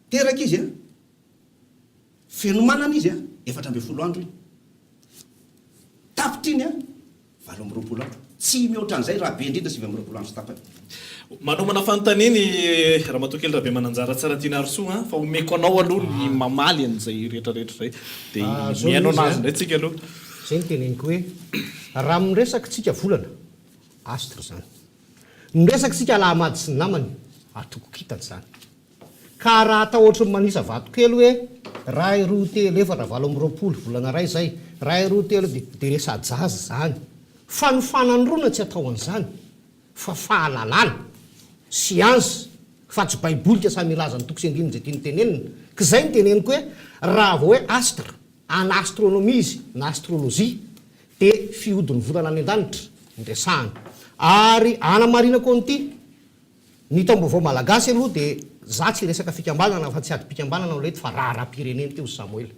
teraka izy a fenomanana izy a 4 andro iny tapitra iny a 7 andro tsy mihoatra an'izay raha be indrindra 7 andro sy tapany manomana fanontaniany raha matokely raha be mananjara tsara tiana arosoa fa omeko anao aloha ny mamaly an'izay rehetrarehetra zay dia miaino anazy indray tsika aloha zay ny teneniko hoe raha miresaka tsika volana astra zany miresaka tsika alamady sy ny namany atoko kitany zany ka raha atao ohatra manisa vato kely hoe ray roa telo efatra 7 volana ray zay ray roa telo dia resajazy zany fanofanandrona tsy atao an'izany fa fahalalana siansy fa tsy baibolika samy milaza ny toko sy andininy zay tiany tenenina ka zay ny teneniko hoe raha vao hoe astre an astronomie izy na astrolozia dia fihodin'ny volana any an-danitra ndresahana ary anamarinako an'ity ny taom-baovao malagasy aloha dia za tsy resaka fikambanana fa tsy ady mpikambanana no lety fa raharaha-pireneny teo Samoel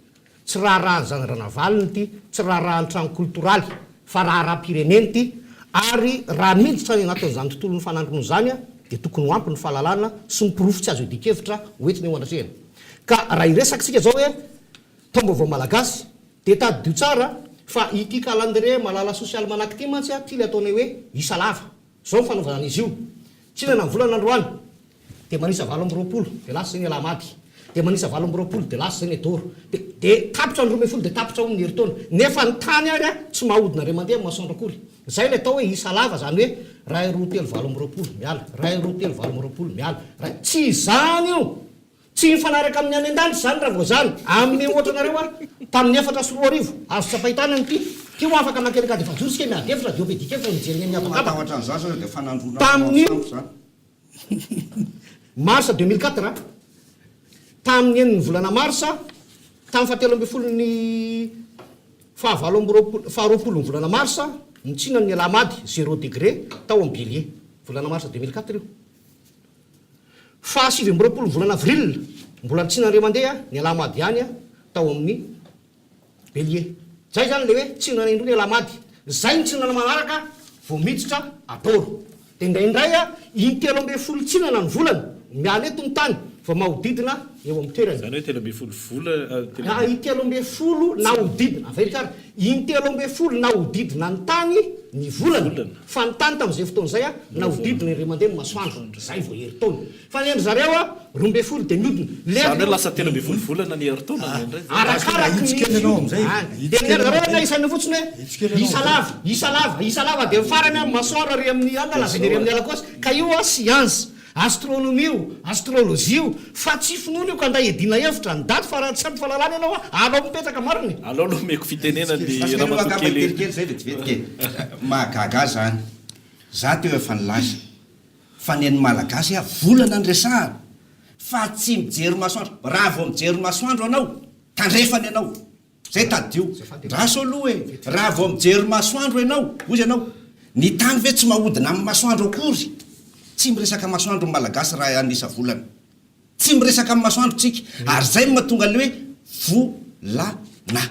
tsy raharahan'ny zanaranavaliny ity tsy raharahan'ny trano kultoraly fa raharaha-pireneny ity ary raha miditra ny anatin'izany tontolon'ny fanandrony zany a dia tokony ho ampy ny fahalalana sy ny pirofo tsy azo edikevitra hoentiny eo andratrehana ka raha iresaka sika zao hoe taom-baovao malagasy dia tadidio tsara fa ity calendrier malala sosialy manaky ty mantsy a ty le ataonay hoe isa lava zao mifanaovanana izy io tsinana ny volana androany dia manisa 20 dia lasa zay ny alamady dia manisa 20 dia lasa zay ny adoro dia tapitra ny 12 dia tapitra amin'ny heritaona nefa ny tany ary a tsy mahodina ray mandeha masoandro akory zay le atao hoe isa lava zany hoe ray roa telo 20 miala ray roa telo 20 miala tsy zany io tsy mifanaraka amin'ny any an-danitra zany raha vao zany amin'ny ohatra nareo a tamin'ny 4 azo tsapahitana nyty ty ho afaka makelekady efajoro sika miady efitra dia opedika efitra mijeriny amin'ny abakaba tamin'ny marsa 2004 tamin'ny eniny volana marsa tamin'ny 17 ny 20 volana marsa nitsina ny alamady 0 degré tao amin'ny bélier volana marsa 2004 io fa 17 volana avril mbola tsinandre mandeha ny alamady ihany a tao amin'ny bélier zay zany le hoe tsinana indro ny alamady zay ny tsinana manaraka vao miditra atoro dia indraindray a intelo ambe folo tsinana ny volana miala eto ny tany fa mahodidina eo amin'ny toerany zany hoe telo ambe folo vola intelo ambe folo na hodidina very tsara intelo ambe folo na hodidina ny tany ny volana fa ny tany tamin'izay fotoana zay a na hodidina ire mandeha ny masoandro zay vao heritaona fa ny endry zareo a 12 dia mihodina zany hoe lasa telo ambe folo volana ny heritaona arakaraky dia ny endry zareo na isaina fotsiny hoe isa lava dia farany amin'ny masoandro ary amin'ny alina lazany ary amin'ny alakosy ka io a siansy astronomie io astrolozia io fa tsy finoana io ka nda edina hevitra ny daty fa raha tsy ampy fahalalana ianao a alao mipetraka mariny alao aloha meko fitenena ny ramatokely zay vetivetiky mahagaga zany za teo efa nilaza fa ny an'ny malagasy a volana nyresahana fa tsy mijery masoandro raha vao mijery masoandro anao tandrefany ianao zay tadio raso aloha hoe raha vao mijery masoandro ianao ozy ianao ny tany ve tsy mahodina amin'ny masoandro akory tsy miresaka masoandro malagasy raha anisa volana tsy miresaka amin'ny masoandro tsika ary zay mahatonga le hoe volana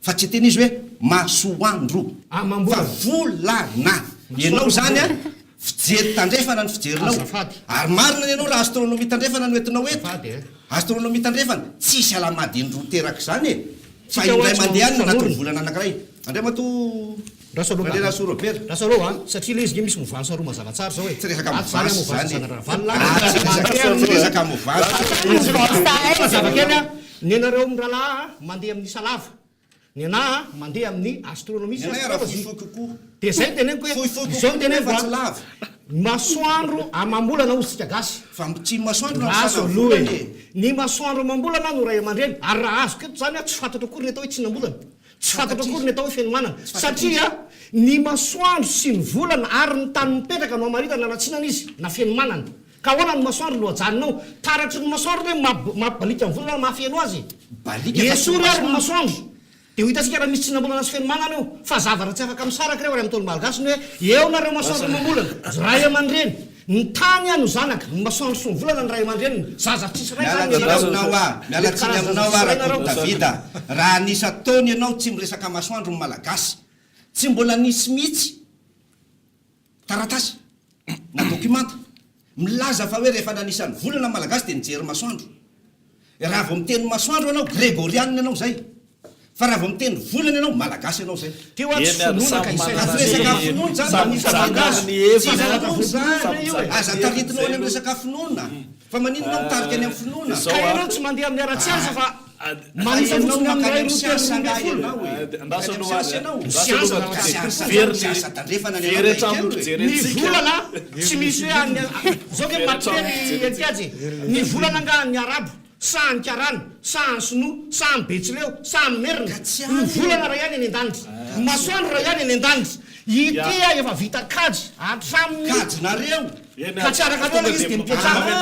fa tsy teny izy hoe masoandro fa volana ianao zany a fijery tandrefana ny fijerinao ary marina ny ianao raha astronomie tandrefana no entinao eto astronomie tandrefana tsisy alamady indro teraka zany e fa indray mandeha any anatin'ny volana anankiray andray mato rasaroa satria le izy ge misy movance roa mazava tsara zao tsy resaka zavakely a ny anareo amin'ny rahalahy mandeha amin'ny isa lava ny anahy mandeha amin'ny astronomie dia zay teneniko hoe zao ny teneniko masoandro amam-bolana ozytsika gasy fa tsy masoandro aloha ny masoandro amam-bolana no ray aman-dreny ary raha azo keto zany a tsy fantatra akory ny atao hoe tsinam-bolana tsy fantatra akory ny atao hoe fenomanana satria ny masoandro sy ny volana ary ny tany mipetraka no amaritana natsinana izy na fenomanana ka ahoana ny masoandro no ajanonao taratry ny masoandro hoe mampibalika ny volana mahafeno azy esory ary ny masoandro dia ho hitasika raha misy tsinam-bolana sy fenomanana io fa zavatra tsy afaka misaraka reo ary amin'ny tony malagasy ny hoe eo nareo masoandro mambolana ray aman-dreny ny tany a no zanaka ny masoandro sy ny volana ny ray aman-dreny zaza tsisy mialatsiny aminao arakory davida raha nisa taony ianao tsy miresaka masoandro ny malagasy tsy mbola nisy mihitsy taratasy na documenta milaza fa hoe rehefa nanisan'ny volana malagasy dia nijery masoandro raha vao miteny masoandro ianao grégorianina ianao zay fa raha vao miteny volana ianao malagasy ianao zay teo atsy finoana ka resaka finoana zany aza taritinao any amin'ny resaka finoana fa maninonao mitarika any amin'ny finoana ka ianao tsy mandeha amin'ny ara-tsiasa fa manisanao makany amin'ny siasa ngahy ianao ny volana tsy misy hoe zao ke mateny etiatsy ny volana nga ny arabo sany karana sany sinoa sany betsileo sany merina ny volana raha ihany eny an-danitra masoandro raha ihany eny an-danitra itia efa vita kajy atraminy kajynareo ka tsy araka aloha izy dia mipetraale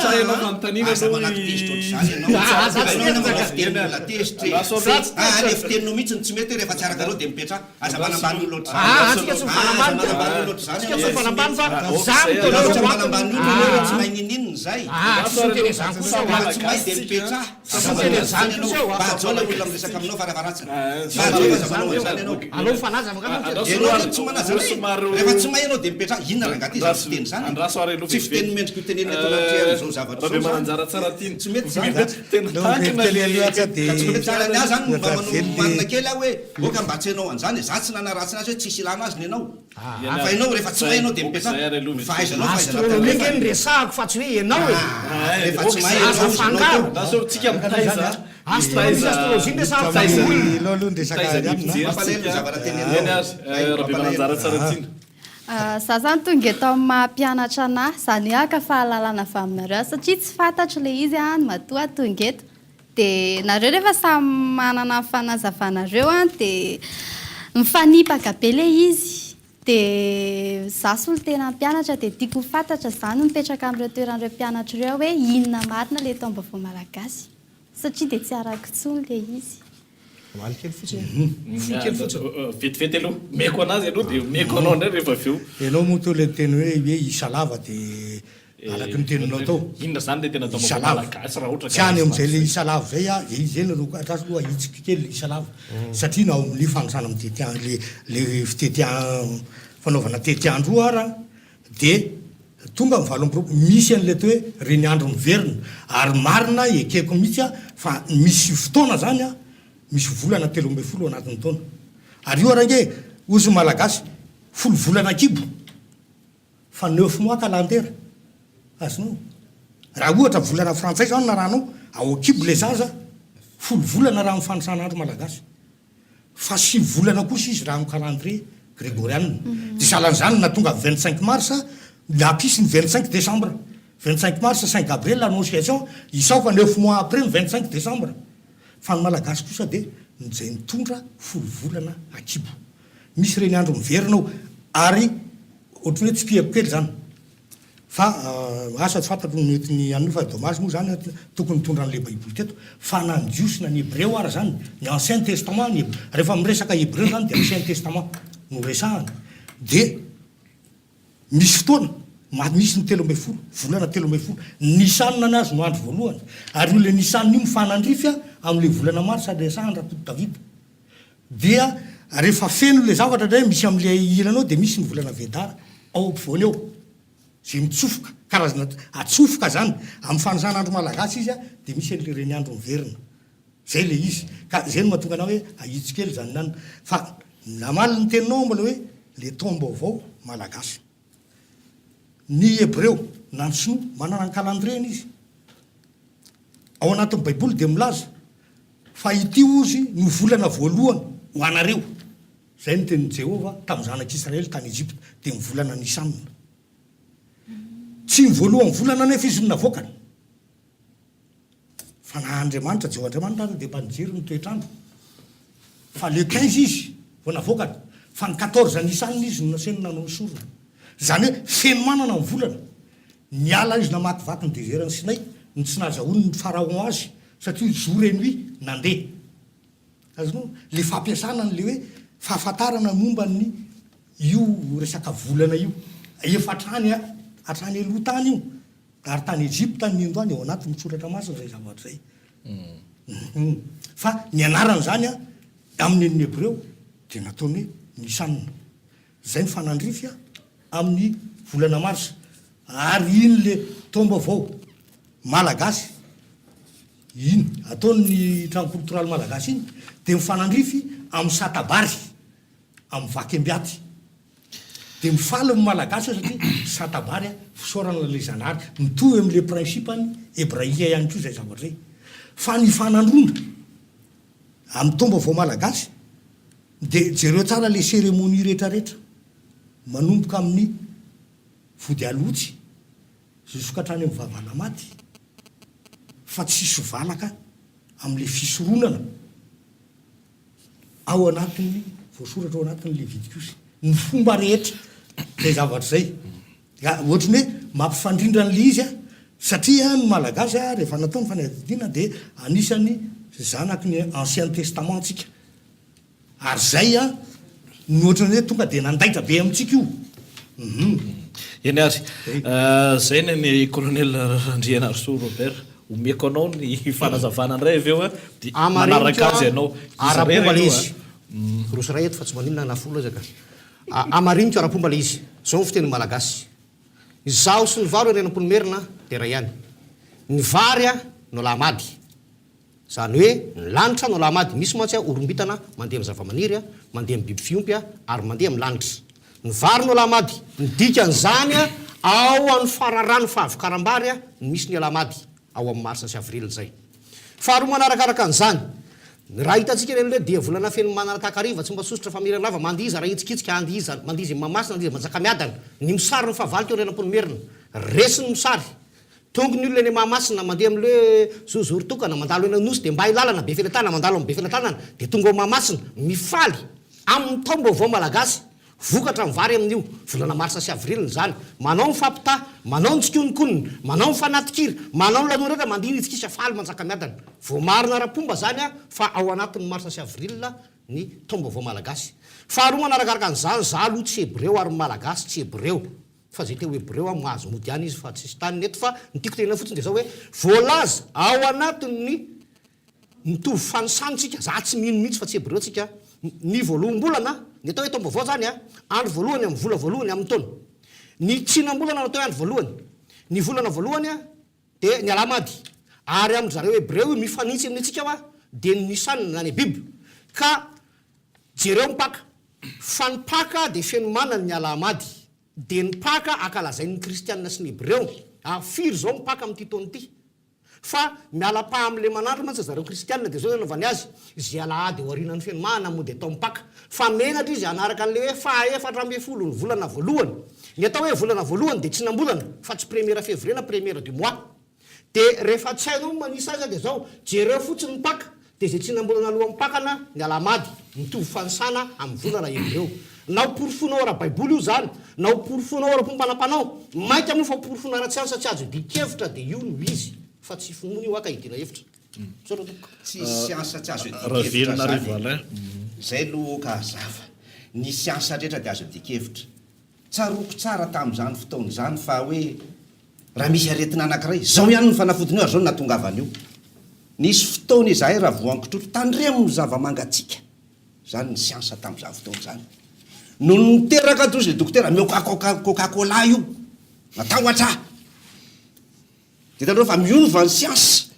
fiteninao mihitsy tsy mety rehefa tsy araka aloha dia mipetra aza manambany loatsika tsy mifanambany tsika tsy mifanambany fa zaohatra manambany olo tsy mahay ninininy zay teny zany kosa tsy mahay dia mipetra bajao le olona miresaka aminao farafaratsiny alao mifanaza ianao tsy manaza rehefa tsy mahay ianao dia mipetra inona rangaty zany fiteny zany tsy fiteny mendrika io tenenina tao anaty zao zavatra tsy mety zany azy zany mba manina kely aho hoe oka mba tsy hainao an'izany za tsy nanaratsina azy hoe tsisy ilana azy ny ianao fa ianao rehefa tsy mahay ianao dia mipetra fahaizanao astrolomeky ny resahako fa tsy hoe ianao rehefa tsy mahay tsika mitaiza astrologie ny resahako za zany tonga eto amin'ny mampianatra anahy zany aka fahalalana avy aminareo satria tsy fantatro le izy any matoa tonga eto dia nareo rehefa samy manana fanazavanareo dia mifanipaka be le izy dia za solo tena mpianatra dia tiako fantatra zany mipetraka amin'ireo toeran'ireo mpianatra ireo hoe inona marina le taom-baovao malagasy satria dia tsy arako tsony le izy kely fotsiny vetivety aloha meko anazy aloha dia meko anao ndray rehefa avy eo ianao moa to le teny hoe isa lava dia araky ny teninao tao inona zany le tena taom-baovao malagasy raha ohatra tsy any amin'izay le isa lava zay a dia izy eny atrasy loha ahitsika kely le isa lava satria nao amin'ny fanosana amin'ny le fitetian fanaovana tetiandro ara dia tonga mivalompiropo misy an'le to hoe reny andro miverina ary marina ekeko mihitsy a fa misy fotoana zany a misy volana 13 anatin'ny taona ary io range ozy malagasy 10 volana kibo fa 9 mois kalantera azonao raha ohatra volana frantsay zany na rahanao ao kibo le zaza 10 volana raha mifanosan'andro malagasy fa 6 volana kosa izy raha calendrier grégorianina dia salan'izany na tonga 25 mars napisy ny 25 décembre 25 mars 5 avril l'annonciation isao fa 9 mois après ny 25 décembre fa ny malagasy kosa dia nizay nitondra 10 volana akibo misy reny andro miverinao ary ohatrany hoe tsy piako kely zany fa asa tsy fantatro mety ny anofa dommage moa zany tokony mitondra an'le baiboly teto fa nandiosina ny hébreu ara zany ny ancien testament rehefa miresaka hébreu zany dia ancien testament no resahany dia misy fotoana misy ny 13 volana 13 nisanina ny azy no andro voalohany ary io le nisanina io mifanandrify amin'le volana maro sady resahany rapody davida dia rehefa feno le zavatra dray misy amin'le ilanao dia misy ny volana vedara ao ampovoany eo zay mitsofoka karazana atsofoka zany amin'ny fanosan'andro malagasy izy a dia misy an'le reny andro miverina zay le izy ka zay no mahatonga anao hoe ahitsy kely zany nany fa namaly ny teninao mbola hoe le taom-baovao malagasy ny hébreu na ny sinoa manana ny calendrieny izy ao anatin'ny baiboly dia milaza fa ity ozy no volana voalohany ho anareo zay no tenin'i jehova tamin'ny zanak'israely tany Ejipta dia ny volana nisanina tsy ny voalohany volana nefa izy no navoakany fa na Andriamanitra Jehova Andriamanitra dia mba nijery ny toetrandro fa le 15 izy vao navoakany fa ny 14 nisanina izy no naseny nanao ny sorona zany hoe feno manana ny volana niala izy namakivaky ny désert ny Sinay ny tsy nahazahoany ny pharaon azy satria jour et nuit nandeha azonao le fampiasana n'le hoe fahafantarana momba ny io resaka volana io efa hatrany aloha tany io ary tany Ejipta ny indoany ao anaty mitsoratra masina zay zavatra zay fa ny anarany zany a amin'ny ny hébreu dia nataony hoe nisanina zay ny fanandrify a amin'ny volana marsa ary iny le tomba avao malagasy iny ataony trano kulturaly malagasy iny de mifanandrify amin'ny satabary amin'ny vakembiaty de mifaly amin'ny malagasy satria satabary fisaorana le zanahary mitovy am'le principany hébraïen ihany koa zay zavatra zay fa ny fanandrona amin'ny tomba vao malagasy de jereo tsara le cérémonie rehetrarehetra manomboka amin'ny vody alotsy zuskatrany amin'ny vavana maty fa tsisy valaka amin'le fisoronana ao anatin'ny voasoratra ao anatin'le vidikosy ny fomba rehetra zay zavatra zay ohatrany hoe mampifandrindrany le izy a satria ny malagasy a rehefa natao ny fanadina de anisany zanaky ny ancien testament tsika ary zay a ny ohatrany hoe tonga de nandaitra be amintsika io eny ary zay ny colonel Andriana Arso Robert omeko anao ny fanazavana indray avy eo a di manaraka azy ianao arapomba le izy roso ray eto fa tsy maninona nafolo azaka amariniko arapomba le izy zao ny fiteny malagasy zaho sy ny varo renam-polomerina de ray ihany ny vary a no lamady zany hoe ny lanitra no lamady misy matsy a orombitana mandeha amin'ny zavamaniry a mandeha amin'ny biby fiompy a ary mandeha amin'ny lanitra ny vary no lamady ny dikan'izany a ao amin'ny fararano fahavikaram-bary a misy ny alamady ao amin'ny marsa sy avril zay faharoa manarakaraka an'izany raha hitantsika reny le dia volana feno manaratakariva tsy mba sosotra familana lava mandiza raha hitsikitsika andiza mandizy mamasina andiza manjaka miadana ny misary ny fahavalo teo renam-polomerina resy ny misary tonga ny olona eny mahamasina mandeha am'le zozoro tokana mandalo eny anosy de mba ilalana be felatana mandalo amin'ny be felatana de tonga ao mahamasina mifaly amin'ny taom-baovao malagasy vokatra amin'ny vary amin'io volana marsa sy avril zany manao ny fampita manao ny tsikononkonina manao ny fanatikiry manao ny lanona rehetra mandiny itsikisa faly manjaka miadana vao marina rapomba zany a fa ao anatin'ny marsa sy avril ny taom-baovao malagasy faharoa manarakaraka an'izany za aloha tsy hebreo ary malagasy tsy hebreo fa zay teo hebreo a mahazo mody any izy fa tsisy tany neto fa ny tiako tenena fotsiny de zao hoe voalaza ao anatin'ny mitovy fanisanitsika za tsy mino mihitsy fa tsy hebreo tsika ny voaloham-bolana ny atao hoe taom-baovao zany a andro voalohany amin'ny vola voalohany amin'ny taona ny tsinam-bolana natao hoe andro voalohany ny volana voalohany a de ny alamady ary amin'ny zareo hebreo mifanitsy amin'ny atsika a de ny nisanina nany biby ka jereo mipaka fa ny paka de feno manany ny alamady de ny paka ankalazain'ny kristianina sy ny hebreo afiry zao mipaka amin'ity taona ity fa miala-pa am'le manandro mantsy zareo kristianina de zao nanaovany azy zay alahady ao arinan'ny fianomana mody atao mipaka fa menatra izy anaraka an'le hoe faefatra ambe folo ny volana voalohany ny atao hoe volana voalohany de tsinam-bolana fa tsy première février na première du mois de rehefa tsy hainao manisa azy de zao jereo fotsiny mipaka de zay tsinam-bolana aloha mipakana ny alamady mitovy fanisana amin'ny volana hebreo nao porofonao ara baiboly io zany nao porofonao ara pompanampanao mainka moa fa porofona ara tsy any satsia azo dikevitra de io no izy fa tsy finoana io aka hidina hevitra tsy siansa tsy azo dikevitra zay lo ka zava ny siansa rehetra de azo dikevitra tsaroko tsara tam'izany fotoana zany fa hoe raha misy aretina anankiray zao ihany ny fanafodiny io ary zao natongavany io nisy fotoana izahay raha voankitrotro tandremo zava-mangatsika zany ny siansa tam'izany fotoana zany no niteraka tozy le dokotera meo coca-cola io natahoatra de tandreo fa miova ny siansa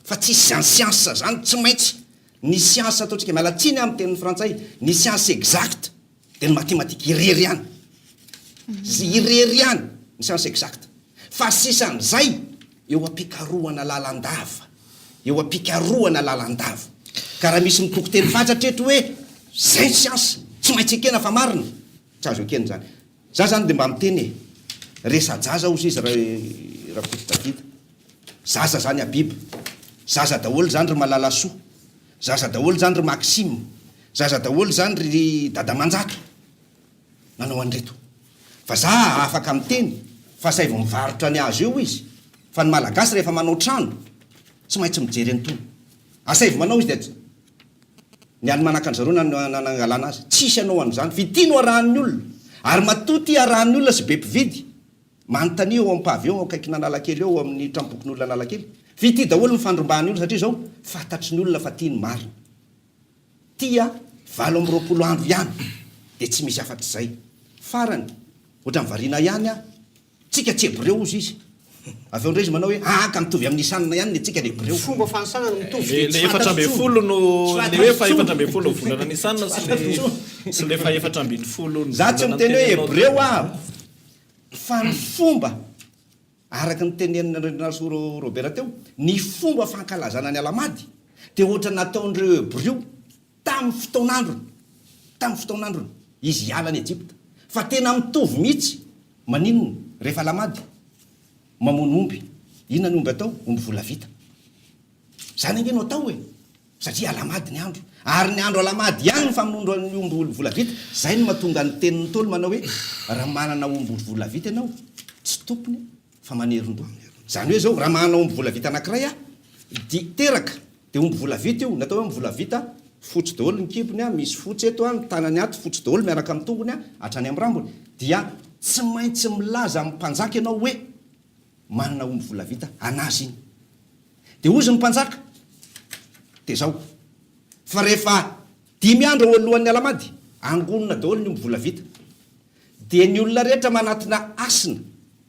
fa tsisy zany siansa zany tsy maintsy ny siansa ataotsika mialatsiny amin'ny tenin'ny frantsay ny siansa exacte de ny mathématique irery ihany irery ihany ny siansa exacte fa sisan'izay eo ampikaroana lalandava eo ampikaroana lalandava ka raha misy mitoko teny fatsatreto hoe zay siansa tsy maintsy ekena fa marina tsy azo ekena zany za zany de mba miteny resa-jaza ozy izy raha potitavita zaza zany abiby zaza daholo zany ry malalasoa zaza daholo zany ry maxime zaza daholo zany ry dadamanjato nanao an'reto fa za afaka miteny fa say vo mivarotra ny azy eo izy fa ny malagasy rehefa manao trano tsy maintsy mijery antony asay vo manao izy de ny any manaka an'zareo nanangalana azy tsisy anao an'izany vitino arahan'ny olona ary matoty arahan'ny olona sy be mpividy manontany eo ampavy eo akaikina analakely eo amin'ny trampokon'olona analakely fity daholo ny fandrombahany olona satria zao fantatry ny olona fa tia ny marina tia 20 andro ihany de tsy misy afatry zay farany ohatra ny varina ihany a tsika tsy hebreo ozy izy avy eo ndray izy manao hoe ka mitovy amin'ny isanina ihany ny tsika ny hebreo fomba fanisana no mitovy le efatra ambin'ny folo no le hoe fa efatra ambin'ny folo volana nisanina sy le fa efatra ambin'ny folo za tsy miteny hoe hebreo fa ny fomba araka ny teneninaso Robert teo ny fomba fankalazana ny alamady dia ohatra nataon'ireo hebreo tamin'ny fotoan'androny izy hiala ny Ejipta fa tena mitovy mihitsy maninona rehefa alamady mamono omby inona ny omby atao omby vola vita zany angeno atao hoe satria alamady ny andro ary ny andro alamady ihany ny famono ny omby vola vita zay no mahatonga ny tenin'ny tolo manao hoe raha manana omby vola vita ianao tsy tompony fa maneron-doha zany hoe zao raha manana omby vola vita anankiray teraka dia omby vola vita io natao hoe omby vola vita fotsy daholo ny kibony misy fotsy eto ny tanany ato fotsy daholo miaraka amin'ny tongony hatrany amin'ny rambony dia tsy maintsy milaza amin'ny mpanjaka ianao hoe manana omby vola vita anazy iny dia ozy ny mpanjaka dia zao fa rehefa 5 andro ao alohan'ny alamady angonina daholo ny omby vola vita dia ny olona rehetra manatina asina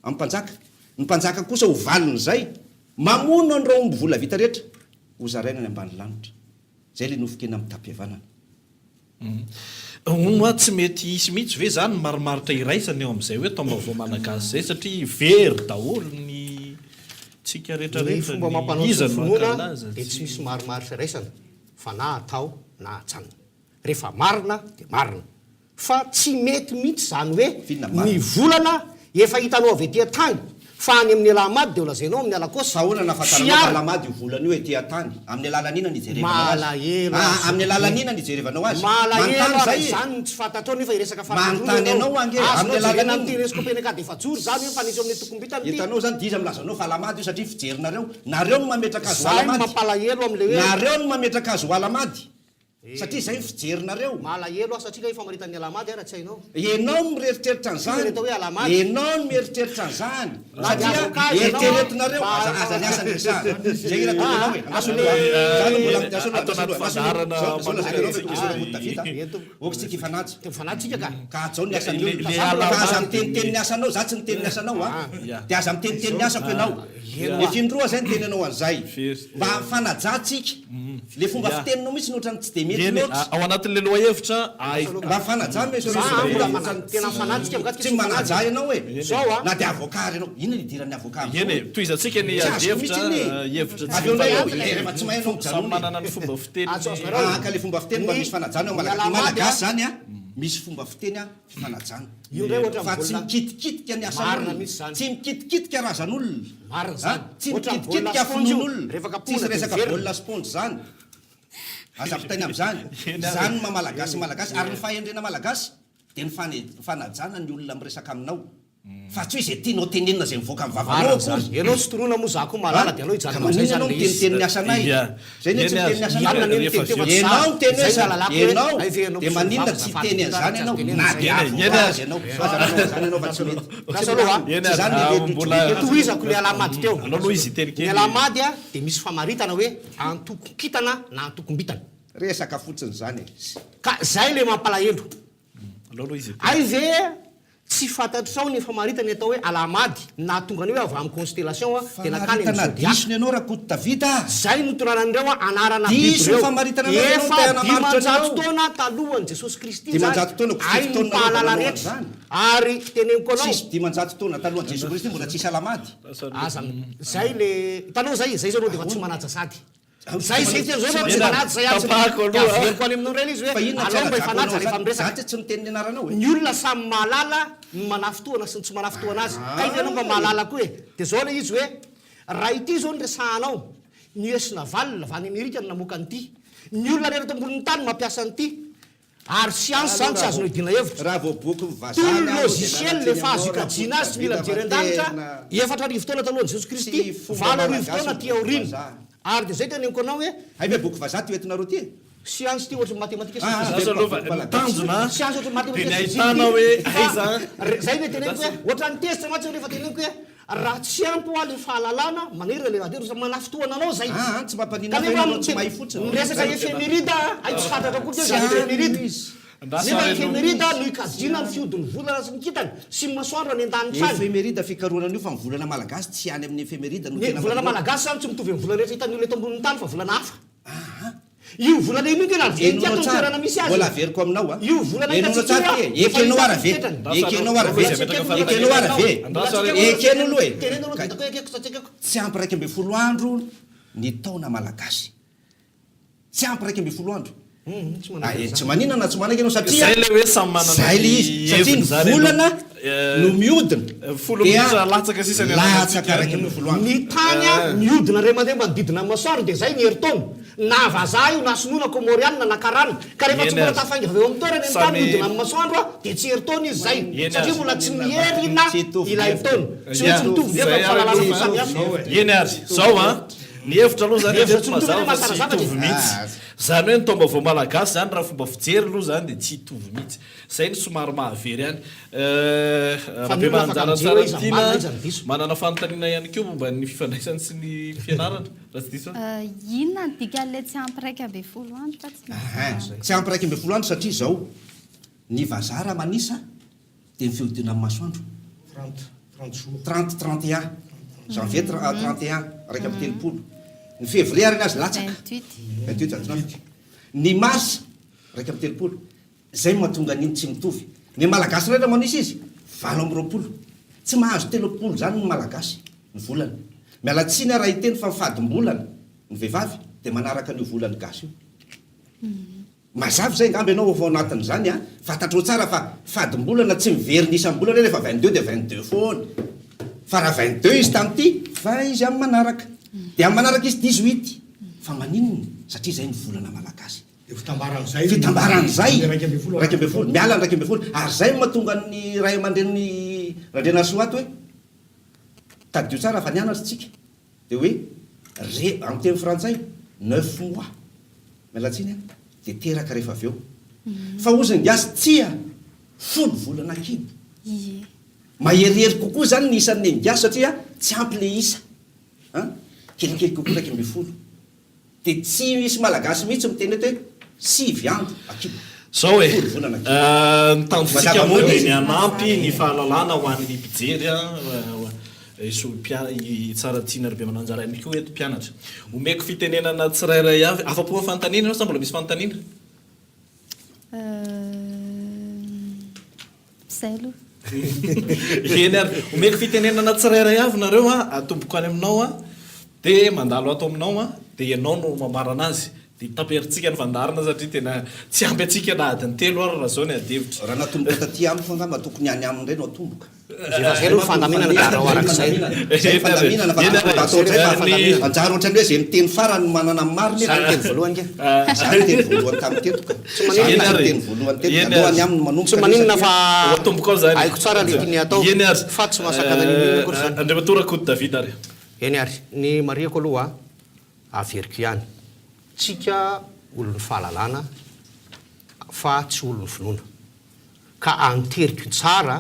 amin'ny mpanjaka ny mpanjaka kosa ho valiny zay mamono an'ireo omby vola vita rehetra ho zaraina ny ambany lanitra zay le nofokena amin'ny tapiavanana ono tsy mety isy mihitsy ve zany marimaritra iraisany eo amin'izay hoe taom-baovao malagasy zay satria very daholo ny tsika rehetrarehetra fomba mampanao finoana dia tsy misy marimaritra iraisana fa na atao na atsanina rehefa marina dia marina fa tsy mety mihitsy zany hoe ny volana efa hitanao avy etỳ tany fa any amin'ny alamady dia olazainao amin'ny alakosy ahoana nafantaranao alamady io volana io etỳ tany amin'ny alalanina ny jerevanao azy amin'ny alalanina ny jerevanao azy malahelo zany tsy fantatrao nefa iresaka manontany anao ange amin'ny alalanina am'tyreskopenakady efajoro zany hoe fanisy amin'ny tokombitany hitanao zany diza milazanao fa alamady io satria fijerinareo nareo no mametraka azy ho zany alamady mampalahelo am'le hoe nareo no mametraka azy ho alamady satria zay fijerinareo malahelo satria efa maritany alamady ara tsy hainao enao mieritreritra an'izany hoe alamady enao no mieritreritra an'izany satria eritreretinareo aza ny asany resahana zay ira tonganao hoe okitsika ifanatsy ifanatsika ka zao ny asan'aza miteniteny ny asanao za tsy niteny ny asanao dia aza miteniteny ny asako ianao efindroa zay niteny anao an'izay mba fanajatsika le fomba fiteninao mihitsy notrany tsy de mety ao anatin'le loha hevitra mba fanaja tena fanatsika tsy manaja ianao hoe na dia avocat ianao inona nidiran'ny avocat eny toizatsika ny adihevitra rehefa tsy mahay anao samy manana ny fomba fiteny ka le fomba fiteny mba misy fanajana malagasy zany misy fomba fiteny fanajana fa tsy mikitikitika ny asan'olona tsy mikitikitika razan'olona tsy mikitikitika fonon'olona tsisy resaka baolina sponge zany azapitainy amin'izany zany mamalagasy ary ny fahendrena malagasy dia ny fanajana ny olona miresaka aminao fa tsy hoe zay tianao tenenina zay mivoaka amin'ny vavanao ianao sy toroana moa zako malala dia anao hijanon'izay ianao miteniteny ny asanay zay ny tsy miteny ny asanay ianao miteny hoe ianao dia maninona tsy teny an'izany ianao na dia avokazy ianao zany ianao fa tsy mety tohizako le alamady teo ny alamady dia misy famaritana hoe antokokitana na antokombitana resaka fotsiny zany ka zay le mampalahelo ay ve tsy fantatrao ny famaritany atao hoe alamady na tonga ny hoe avy amin'ny constellation dia nakany disony ianao raha kotota vita zay notoranan'ireo anarana efa dimanjato taona talohany jesosy kristy ay mpahalala rehetra ary teneniko anao dimanjato taona talohany jesosy kristy mbola tsisy alamady zay le hitanao zay zao anao dia fa tsy manaja sady zay zay teny zao tsy manaja zay averiko any aminao reny izy hoe alao mba ifanaja rehefa miresaka tsy miteny anarana hoe ny olona samy mahalala manafitoana sy ny tsy manafitoana azy ka ianao mba mahalala koa e dia zao le izy hoe raha ity zao ny resahanao ny esina valina va ny amerika ny namoaka an'ity ny olona rehetra amboniny tany mampiasa an'ity ary siansy zany tsy azonao idina hevitra raha voaboky tolo logiciel le fahazo ikajiana azy tsy mila mijerendanitra 4 arivo taona talohan'i jesosy kristy 4 arivo taona ty aorina ary dia zay teneniko anao hoe ay ve boky vazaha ty entinareo ty siansy ty ohatry matematika tanjona siansy ohatry matematika ahitana hoe aiza zay le teneniko hoe ohatran'ny testre matsy rehefa teneniko hoe raha tsy ampy ho aly fahalalana manery le adero manafitoana anao zay tsy mampanina tsy mahay fotsiny resaka efemirida ay tsy fantatra koa ty efemirida nefa efemerida no ikajina ny fiodin'ny volana sy nikitany sy masoandro any an-danitra any efemerida fikaroana an'io fa ny volana malagasy tsy any amin'ny efemerida no tena volana malagasy zany tsy mitovy amin'ny volana rehetra hitan'olo eto ambonin'ny tany fa volana hafa io volana iny tena aventy ato toerana misy azy mbola averiko aminao a io volana ekenao ara ve ekenao ara ve ekenao ara ve ekeno aloha e tsy ampy raiky amby folo andro ny taona malagasy tsy ampy raiky amby folo andro tsy maninana tsy manaiky anao satria zay le hoe samy manana zay le izy satria ny volana no miodina latsaka sisany latsaka raiky amby folo andro ny tany a miodina ray mandeha manodidina amin'ny masoandro dia zay ny herintaona na vazaha io na sinoana komorianina na karana ka rehefa tsy mbola tafainga avy eo amin'ny toerana ny tany miodina amin'ny masoandro a dia tsy herintaona izy zay satria mbola tsy miherina ilay taona tsy hoe tsy mitovy nefa fahalalana samy hafa eny ary zao a ny hevitra aloha zany tsy mazava fa tsy hitovy mihitsy zany hoe ny taom-baovao malagasy zany raha fomba fijery aloha zany dia tsy hitovy mihitsy zay ny somary mahavery any rahabe manjara tsara tiana manana fanontaniana ihany keo momba ny fifandraisany sy ny fianarana raha tsy diso inona ny dikan'le tsy ampy raiky amby folo andro fa tsy ampy raiky amby folo andro satria zao ny vazara manisa dia mifiodina amin'ny masoandro 30-31 janvier 31 raiky amby telopolo ny février ary azy latsaka 28 ny mars raiky amby telopolo zay mahatonga an'iny tsy mitovy ny malagasy rehetra manisy izy 20 amby roapolo tsy mahazo telopolo zany ny malagasy ny volana mialatsiny raha hiteny fa mifadim-bolana ny vehivavy dia manaraka an'io volany gasy io mazavy zay ngamby ianao vao anatin'izany a fantatrao tsara fa fadim-bolana tsy mivery ny isam-bolana rehefa 22 dia 22 foana fa raha 22 izy tam'ty fa izy amin'ny manaraka dia amin'ny manaraka izy 18 fa maninona satria zay ny volana malagasy fitambaran'izay raiky amby folo miala ny raiky amby folo ary zay mahatonga ny ray aman-dren'ny randrena soato hoe tadio tsara fa nianatra tsika dia hoe amin'ny teny frantsay 9 mois mialatsiny a dia teraka rehefa avy eo fa oziny gasy tsia folo volana kibo maherihery kokoa zany ny isan'ny ngasy satria tsy ampy le isa kelikely kokoa raiky amby folo dia tsy misy malagasy mihitsy miteny hoe 6 andro akibo zao hoe nitanjonsika moa dia ny anampy ny fahalalana ho an'ny mpijery tsara tiana rybe mananjara ihany koa eto mpianatra omeko fitenenana tsirairay avy afa-po fanontaniana sa mbola misy fanontaniana zay aloha eny ary omeko fitenenana tsirairay avy nareo a atomboko any aminao a dia mandalo ato aminao a dia ianao no mamarana azy dia taperitsika ny fandarina satria tena tsy ampy atsika na adiny telo ary raha zao ny adevitra raha natomboka taty amiko fa ngamba tokony any aminy reny atomboka zay aloha fandaminana darao arak'izay fandaminana anjara ohatrany hoe zay miteny farany manana mariny teny voalohany ke zany teny voalohany tamin'ny tetoka teny voalohany teto any aminy manomboka tsy maninona fa atomboka ao zany haiko tsara le tiny atao fa tsy masakana andriamatora Côte David ary eny ary ny mariako aloha averiko ihany tsika olon'ny fahalalana fa tsy olon'ny finoana ka anteriko tsara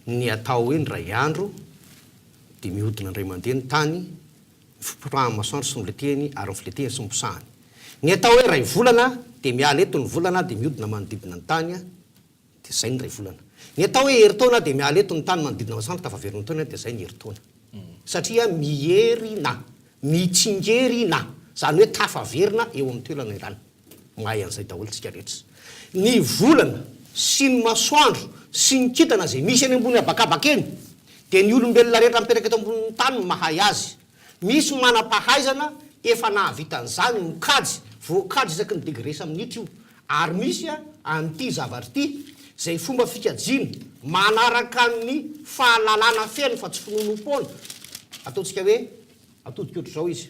ny atao hoe ny ray andro dia mihodina ny ray mandeha ny tany fipotoahany masoandro sy miletehany ary ny filetehany sy miposahany ny atao hoe ray volana dia miala eto ny volana dia mihodina manodidina ny tany dia zay ny ray volana ny atao hoe heritaona dia miala eto ny tany manodidina masoandro tafaveriny taona dia zay ny heritaona satria miherina mitsingerina zany hoe tafaverina eo amin'ny toelana irany mahay an'izay daholo tsika rehetra ny volana sy ny masoandro sy ny kitana zay misy any ambony abakabaka eny dia ny olombelona rehetra mipetraka eto ambony tany mahay azy misy manam-pahaizana efa nahavitan'izany mikajy voakajy isaky ny degresa minitra io ary misy an'ity zavatra ity zay fomba fikajiana manaraka ny fahalalana feno fa tsy finonom-poana ataontsika hoe atodika ohatr' zao izy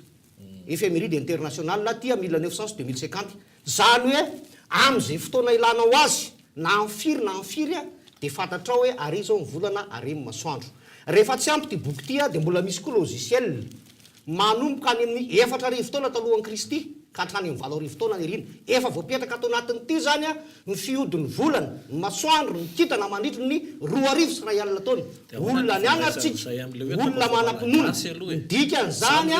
éphéméride international ty a 1900-2050 zany hoe am'izay fotoana ilanao azy na amfiry na amfiry dia fantatrao hoe ary zao ny volana ary ny masoandro rehefa tsy ampy ty boky ty dia mbola misy koa logiciel manomboka any amin'ny 4 arivo taona talohan'ny Kristy ka hatrany amin'ny 7 arivo taona ny rina efa voapetraka ato anatin'ity zany ny fiodin'ny volana ny masoandro ny kitana mandritra ny 2 arivo sy 1 alina taona olona ny any atsika olona manam-pinoana dikan'izany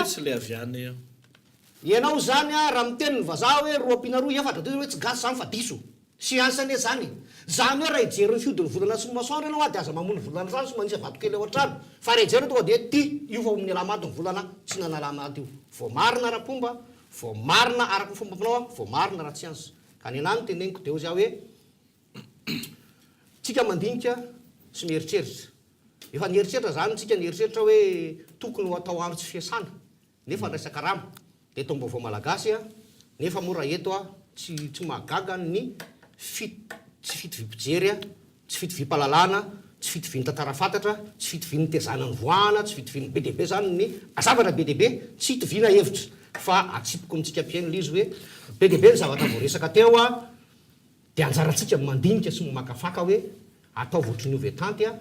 ianao zany raha miteny ny vazaha hoe 2 apina 2 efatra dia hoe tsy gasy zany fa diso siansany zany zany hoe raha ijery ny fiodiny volana sy masoandro ianao ady aza mamono volana zany sy manisy vato kely ao an-trano fa raha ijery tonga dia ty io fa amin'ny alamaty ny volana tsy nanalamaty io vao marina ara-pomba vao marina araka ny fomba ampanao vao marina raha tsy ansa ka ny anany teneniko dia za hoe tsika mandinika sy mieritreritra efa nieritreritra zany tsika nieritreritra hoe tokony ho atao andro tsy fiasana nefa resaka rama dia tombaovao malagasy a nefa mora eto a tsy mahagaga ny tsy fity vimpijery a tsy fity vimpalalana tsy fity viny tantara fantatra tsy fity viny tezana ny voana tsy fity viny be deaibe zany ny zavatra be deaibe tsy hitovina hevitra fa atsipoko amintsika mpiainona izy hoe be deaibe ny zavatra voaresaka teo a dia anjarantsika mandinika sy mamakafaka hoe atao voatry ny ovetanty a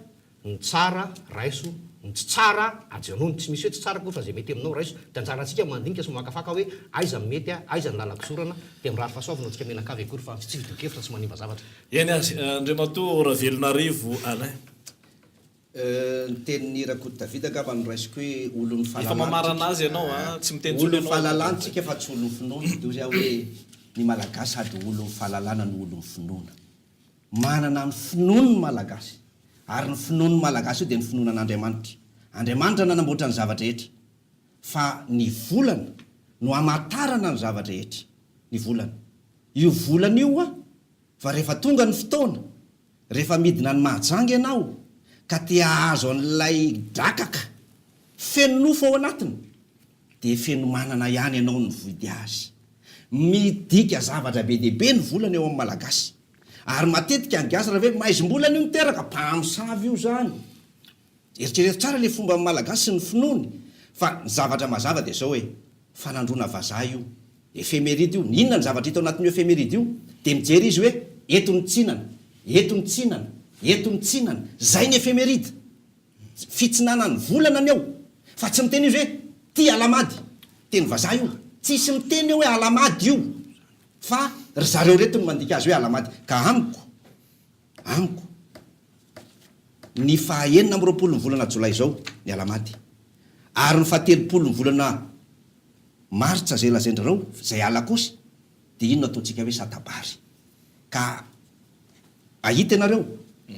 ny tsara raiso ny tsy tsara ajanony tsy misy hoe tsy tsara koa fa zay mety aminao raiso dia anjarantsika mandinika sy mamakafaka hoe aiza mety a aiza ny lalaksorana dia mirary fahasoavana tsika menakavy akory fa tsy vidokevitra tsy manimba zavatra eny azy andriamato ravelonarivo alain ny tenin'ny rakoto davida angamba no raisiko hoe olon'ny efa mamarana azy ianao a tsy miteny olon'ny fahalalantsika fa tsy olon'ny finoana dia zay hoe ny malagasy sady olon'ny fahalalana no olon'ny finoana manana ny finoany ny malagasy ary ny finoany malagasy io dia ny finoana an'Andriamanitra Andriamanitra nanamboatra ny zavatra rehetra fa ny volana no amatarana ny zavatra rehetra ny volana io volana io a fa rehefa tonga ny fotoana rehefa midina ny mahajanga ianao ka te ahazo an'ilay drakaka feno nofo ao anatiny dia feno manana ihany ianao ny voidy azy midika zavatra be deaibe ny volana eo amin'ny malagasy ary matetika angiasa raha hoe maizim-bolana io miteraka mpamosavy io zany eritrereto tsara le fomba malagasy sy ny finoany fa ny zavatra mazava dia zao hoe fanandrona vazaha io efemeride io ninona ny zavatra hita ao anatin'io efemeride io dia mijery izy hoe eto ny tsinana eto ny tsinana eto ny tsinana zay ny efemeride fitsinana ny volana ny ao fa tsy miteny izy hoe ty alamady teny vazaha io tsisy miteny hoe alamady io fa ry zareo reto no mandika azy hoe alamady ka amiko ny fahaenina amin'ny 20 ny volana jolay zao ny alamady ary ny 30 ny volana martsa zay lazaindrareo zay alakosy dia ino ataontsika hoe satabary ka ahita ianareo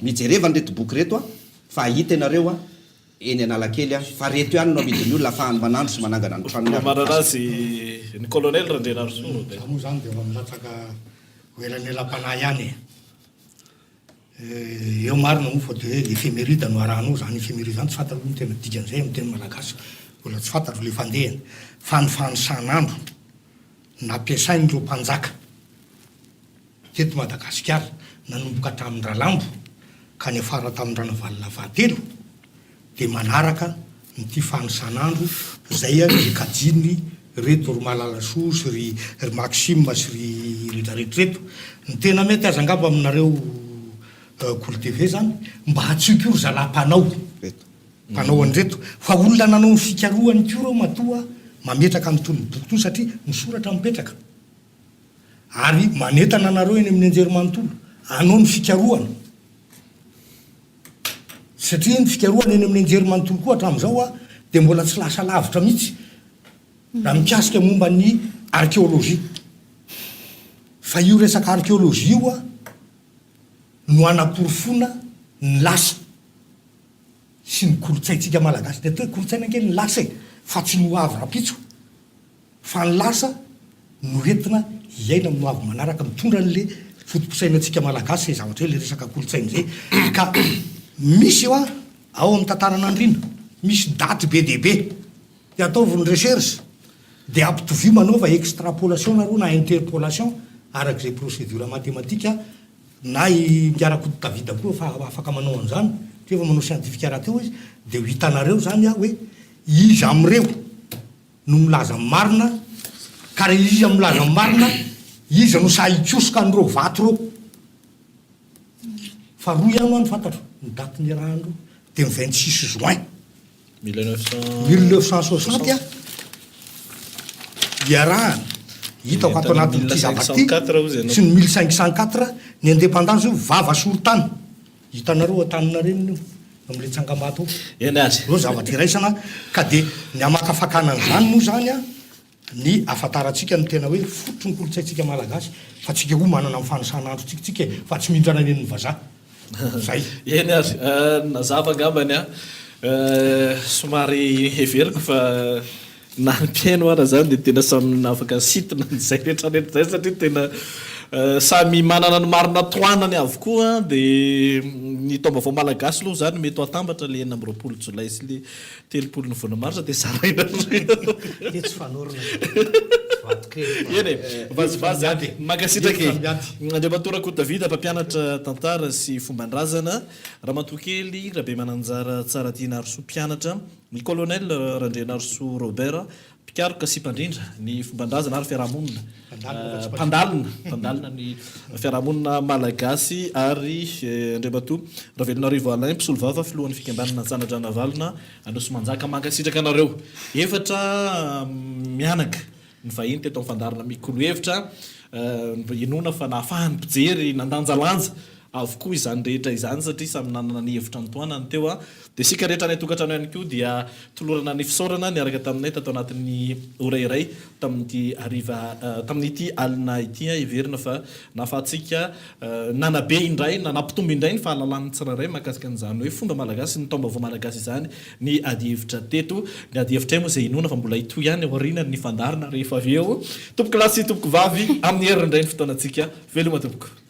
mijerevany reto boky reto a fa ahita ianareo a eny analakely a fa reto ihany no amidiny olona afahany manandro sy manangana ny tranony maranazy ny colonel Randrenarso dia moa zany dia milatsaka hoelan'ny elampanahy ihany eo marina moa fa dia hoe efemeride no arahanao zany efemeride zany tsy fantaro ny tena dikan'izay amin'ny teny malagasy mbola tsy fantaro le fandehany fa ny fanosan'andro nampiasain'ireo mpanjaka teto Madagasikara nanomboka hatramin'ny ralambo ka ny afara tamin'ny ranavalina vahatelo dia manaraka nyty fanosan'andro zay a ry kajiny reto ry malalasoa sy ry maxime sy ry retraretrareto ny tena mety aza angamba aminareo Cool TV zany mba hatsioka io ry zalam-panao mpanao an'reto fa olona nanao ny fikarohany ko reo matoa mametraka amin'ny tony boky tony satria misoratra mipetraka ary manetana anareo eny amin'ny anjerimanontolo anao ny fikarohana satria ny fikarohana eny amin'ny anjerimanontolo koa hatramin'izao a dia mbola tsy lasa lavitra mihitsy raha mikasika momba ny arkéolojia fa io resaka arkéolojia io a no anaporofona ny lasa sy ny kolotsaintsika malagasy dia atao hoe kolotsaina kely ny lasa e fa tsy no avy rapitso fa ny lasa no entina iaina no avy manaraka mitondra n'le fotom-pisainantsika malagasy zay zavatra hoe le resaka kolotsaina zay ka misy eo a ao amin'ny tantaran'andrina misy daty be deaibe dia ataovy ny recherche dia ampitovy manaova extrapolation nareo na interpolation arak'izay procédure mathématique na miarakodo davida koa fa afaka manao an'izany rehefa manao scientifique rahateo izy dia ho hitanareo zany a hoe izy am'ireo no milaza marina ka raha izy milaza marina izy no sahitsosoka an'ireo vato reo fa roa ihany ho any fantatro ny daty ny rahandro dia ny 26 juin 1960 a iarahana hitako ato anatin'ity zavaty sy ny 1504 ny indépendance io vava sorotany hitanareo ataninareny io amin'le tsangambato eny azy reo zavatra iraisana ka dia ny amakafakanan'izany moa zany a ny afantarantsika ny tena hoe fototry ny kolotsaintsika malagasy fa tsika ho manana mifanosana andro tsika fa tsy mihindrana any ny vazaha zay eny ary nazava angambany a somary heveriko fa na ny mpiaino ara zany de tena samy afaka sitina zay rehetra zay satria tena samy manana ny marina toanany avokoa de ny taom-baovao malagasy aloha zany mety atambatra le 9 jolay sy le 30 ny vonamarsa de saraina tsy fanorona eny vazivazy zany makasitrake andriamatorako Davida mpampianatra tantara sy fombandrazana rahamatokely rahabe mananjara tsara tiana arso mpianatra ny colonel Randrenarso Robert pikaroka sy mpandrindra ny fombandrazana ary fiarahamonina mpandalina ny fiarahamonina malagasy ary andriamato Ravelonarivo Alain mpisolo vava filohan'ny fikambanana Antsandrana Valona androso manjaka mankasitraka anareo efatra mianaka ny vahiny teto amin'ny fandarana mikolo hevitra inona fa nahafahany mpijery nandanjalanja avokoa izany rehetra izany satria samy nanana ny hevitra nytoanany teo a de sika rehetra ny tokantrano ihany koa dia tolorana ny fisaorana niaraka taminay tato anatin'ny ora iray tamin'ity alina ity iverina fa nahafahantsika nanabe indray nanampitombo indray ny fahalalan'ny tsirairay mahakasika an'izany hoe fomba malagasy ny taom-baovao malagasy izany ny ady hevitra teto ny ady hevitra moa zay inona fa mbola ito ihany aorinany ny fandarina rehefa avy eo tompoko lasy tompoko vavy amin'ny herindray ny fotoanantsika veloma tompoko